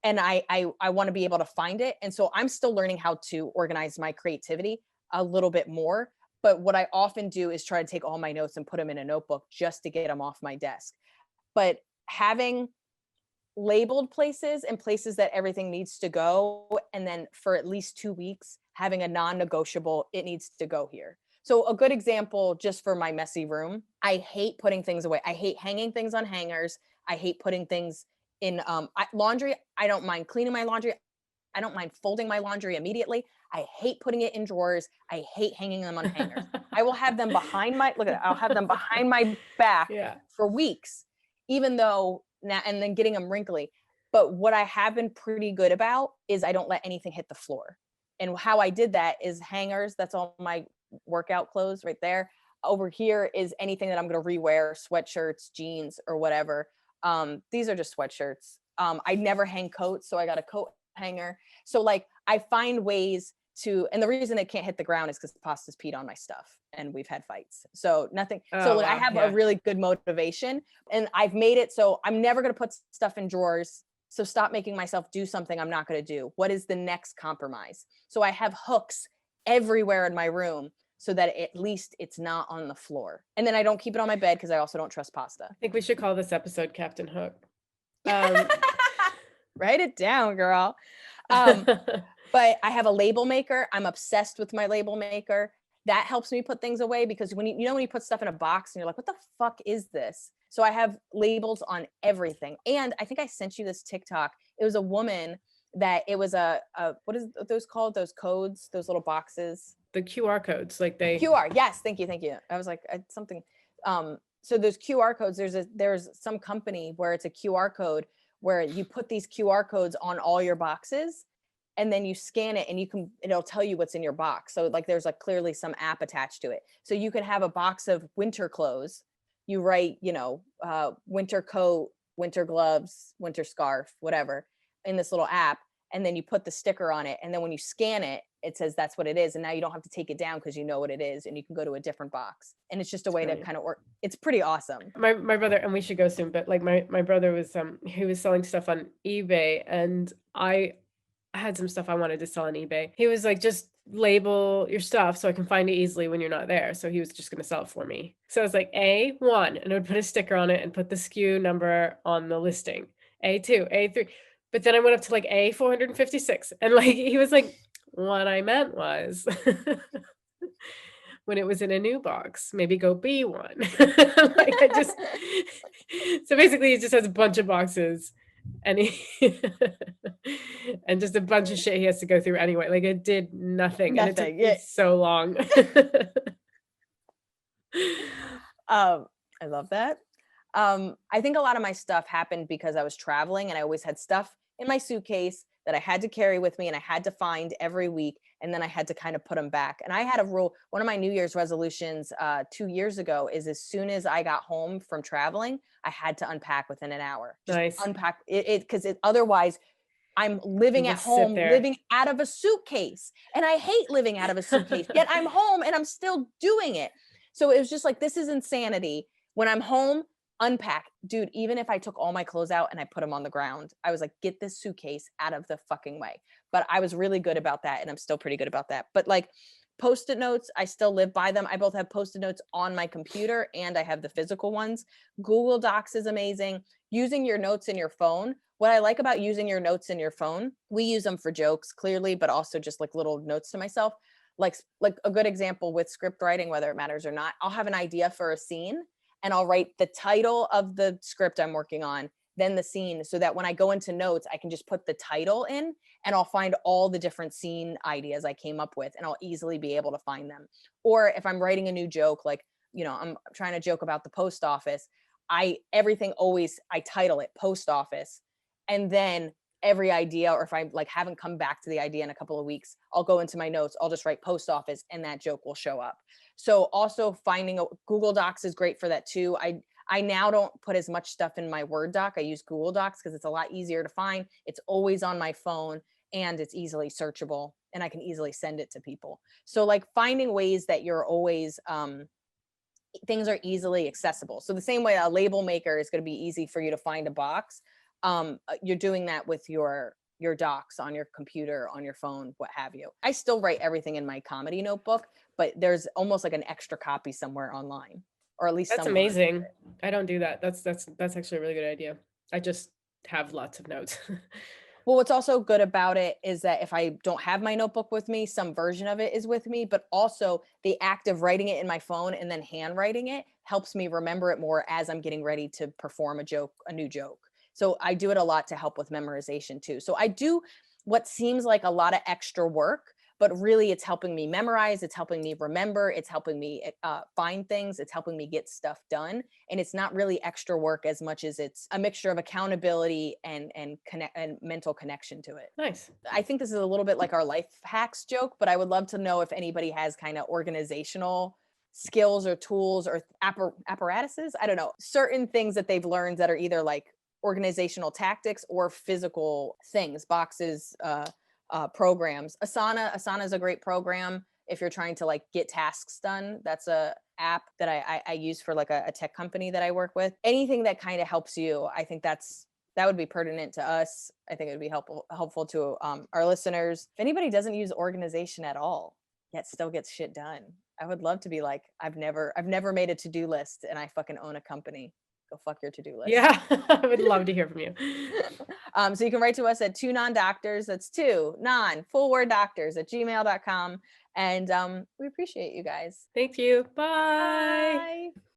And I want to be able to find it. And so I'm still learning how to organize my creativity a little bit more. But what I often do is try to take all my notes and put them in a notebook just to get them off my desk. But having labeled places and places that everything needs to go, and then for at least 2 weeks, having a non-negotiable, it needs to go here. So a good example, just for my messy room, I hate putting things away. I hate hanging things on hangers. I hate putting things in laundry. I don't mind cleaning my laundry. I don't mind folding my laundry immediately. I hate putting it in drawers. I hate hanging them on hangers. I will have them I'll have them behind my back yeah. for weeks, even though now, and then getting them wrinkly. But what I have been pretty good about is I don't let anything hit the floor. And how I did that is hangers. That's all my workout clothes right there. Over here is anything that I'm going to rewear, sweatshirts, jeans, or whatever. These are just sweatshirts. I never hang coats, so I got a coat hanger. So like I find ways to, and the reason it can't hit the ground is because Pasta's peed on my stuff and we've had fights. So nothing. So Oh, like I wow, have a yeah. really good motivation, and I've made it so I'm never going to put stuff in drawers. So stop making myself do something I'm not going to do. What is the next compromise? So I have hooks everywhere in my room so that at least it's not on the floor. And then I don't keep it on my bed because I also don't trust Pasta. I think we should call this episode Captain Hook. Um Write it down, girl. Um, but I have a label maker. I'm obsessed with my label maker. That helps me put things away because when when you put stuff in a box and you're like, what the fuck is this? So I have labels on everything. And I think I sent you this TikTok. It was a woman that it was a what is those called? Those codes, those little boxes. The QR codes, like they QR. Yes, thank you, thank you. I was like something. So those QR codes. There's some company where it's a QR code where you put these QR codes on all your boxes, and then you scan it, and it'll tell you what's in your box. So like there's like clearly some app attached to it. So you could have a box of winter clothes. You write, winter coat, winter gloves, winter scarf, whatever, in this little app, and then you put the sticker on it, and then when you scan it, it says that's what it is, and now you don't have to take it down because you know what it is, and you can go to a different box, and it's just a way to kind of work. It's pretty awesome. my brother, and we should go soon, but like my brother was he was selling stuff on eBay, and I had some stuff I wanted to sell on eBay. He was like, just label your stuff so I can find it easily when you're not there. So he was just going to sell it for me. So I was like, A1, and I would put a sticker on it and put the SKU number on the listing. A2, A3. But then I went up to like A456. And like, he was like, what I meant was when it was in a new box, maybe go B1. Like I just, so basically he just has a bunch of boxes and he and just a bunch of shit he has to go through anyway. Like it did nothing, and it took Nothing. me Yeah. so long. I love that. I think a lot of my stuff happened because I was traveling and I always had stuff in my suitcase that I had to carry with me and I had to find every week. And then I had to kind of put them back. And I had a rule. One of my New Year's resolutions 2 years ago is as soon as I got home from traveling, I had to unpack within an hour. Just Nice. unpack it because otherwise I'm living You at just sit home, there. living out of a suitcase. And I hate living out of a suitcase, yet I'm home and I'm still doing it. So it was just like, this is insanity. When I'm home, unpack. Dude, even if I took all my clothes out and I put them on the ground, I was like, get this suitcase out of the fucking way. But I was really good about that, and I'm still pretty good about that. But like Post-it notes, I still live by them. I both have Post-it notes on my computer and I have the physical ones. Google Docs is amazing. Using your notes in your phone. What I like about using your notes in your phone, we use them for jokes clearly, but also just like little notes to myself. Like a good example with script writing, whether it matters or not, I'll have an idea for a scene and I'll write the title of the script I'm working on, then the scene, so that when I go into notes, I can just put the title in and I'll find all the different scene ideas I came up with and I'll easily be able to find them. Or if I'm writing a new joke, like, I'm trying to joke about the post office, everything always, I title it post office. And then every idea, or if I like haven't come back to the idea in a couple of weeks, I'll go into my notes, I'll just write post office and that joke will show up. So also finding Google Docs is great for that too. I now don't put as much stuff in my Word doc. I use Google Docs because it's a lot easier to find. It's always on my phone and it's easily searchable and I can easily send it to people. So like finding ways that you're always, things are easily accessible. So the same way a label maker is going to be easy for you to find a box. You're doing that with your docs on your computer, on your phone, what have you. I still write everything in my comedy notebook, but there's almost like an extra copy somewhere online, or at least That's someone. amazing. I don't do that. That's actually a really good idea. I just have lots of notes. Well, what's also good about it is that if I don't have my notebook with me, some version of it is with me, but also the act of writing it in my phone and then handwriting it helps me remember it more as I'm getting ready to perform a new joke. So I do it a lot to help with memorization too. So I do what seems like a lot of extra work, but really it's helping me memorize, it's helping me remember, it's helping me find things, it's helping me get stuff done. And it's not really extra work as much as it's a mixture of accountability and connect and mental connection to it. Nice. I think this is a little bit like our life hacks joke, but I would love to know if anybody has kind of organizational skills or tools or apparatuses. I don't know, certain things that they've learned that are either like organizational tactics or physical things, boxes, programs. Asana is a great program if you're trying to like get tasks done. That's a app that I use for like a tech company that I work with. Anything that kind of helps you, I think that would be pertinent to us. I think it would be helpful to our listeners. If anybody doesn't use organization at all, yet still gets shit done, I would love to be like, I've never made a to-do list and I fucking own a company. Go fuck your to-do list. Yeah, I would love to hear from you. So you can write to us at two non doctors. That's two non full word doctors at gmail.com. And we appreciate you guys. Thank you. Bye. Bye.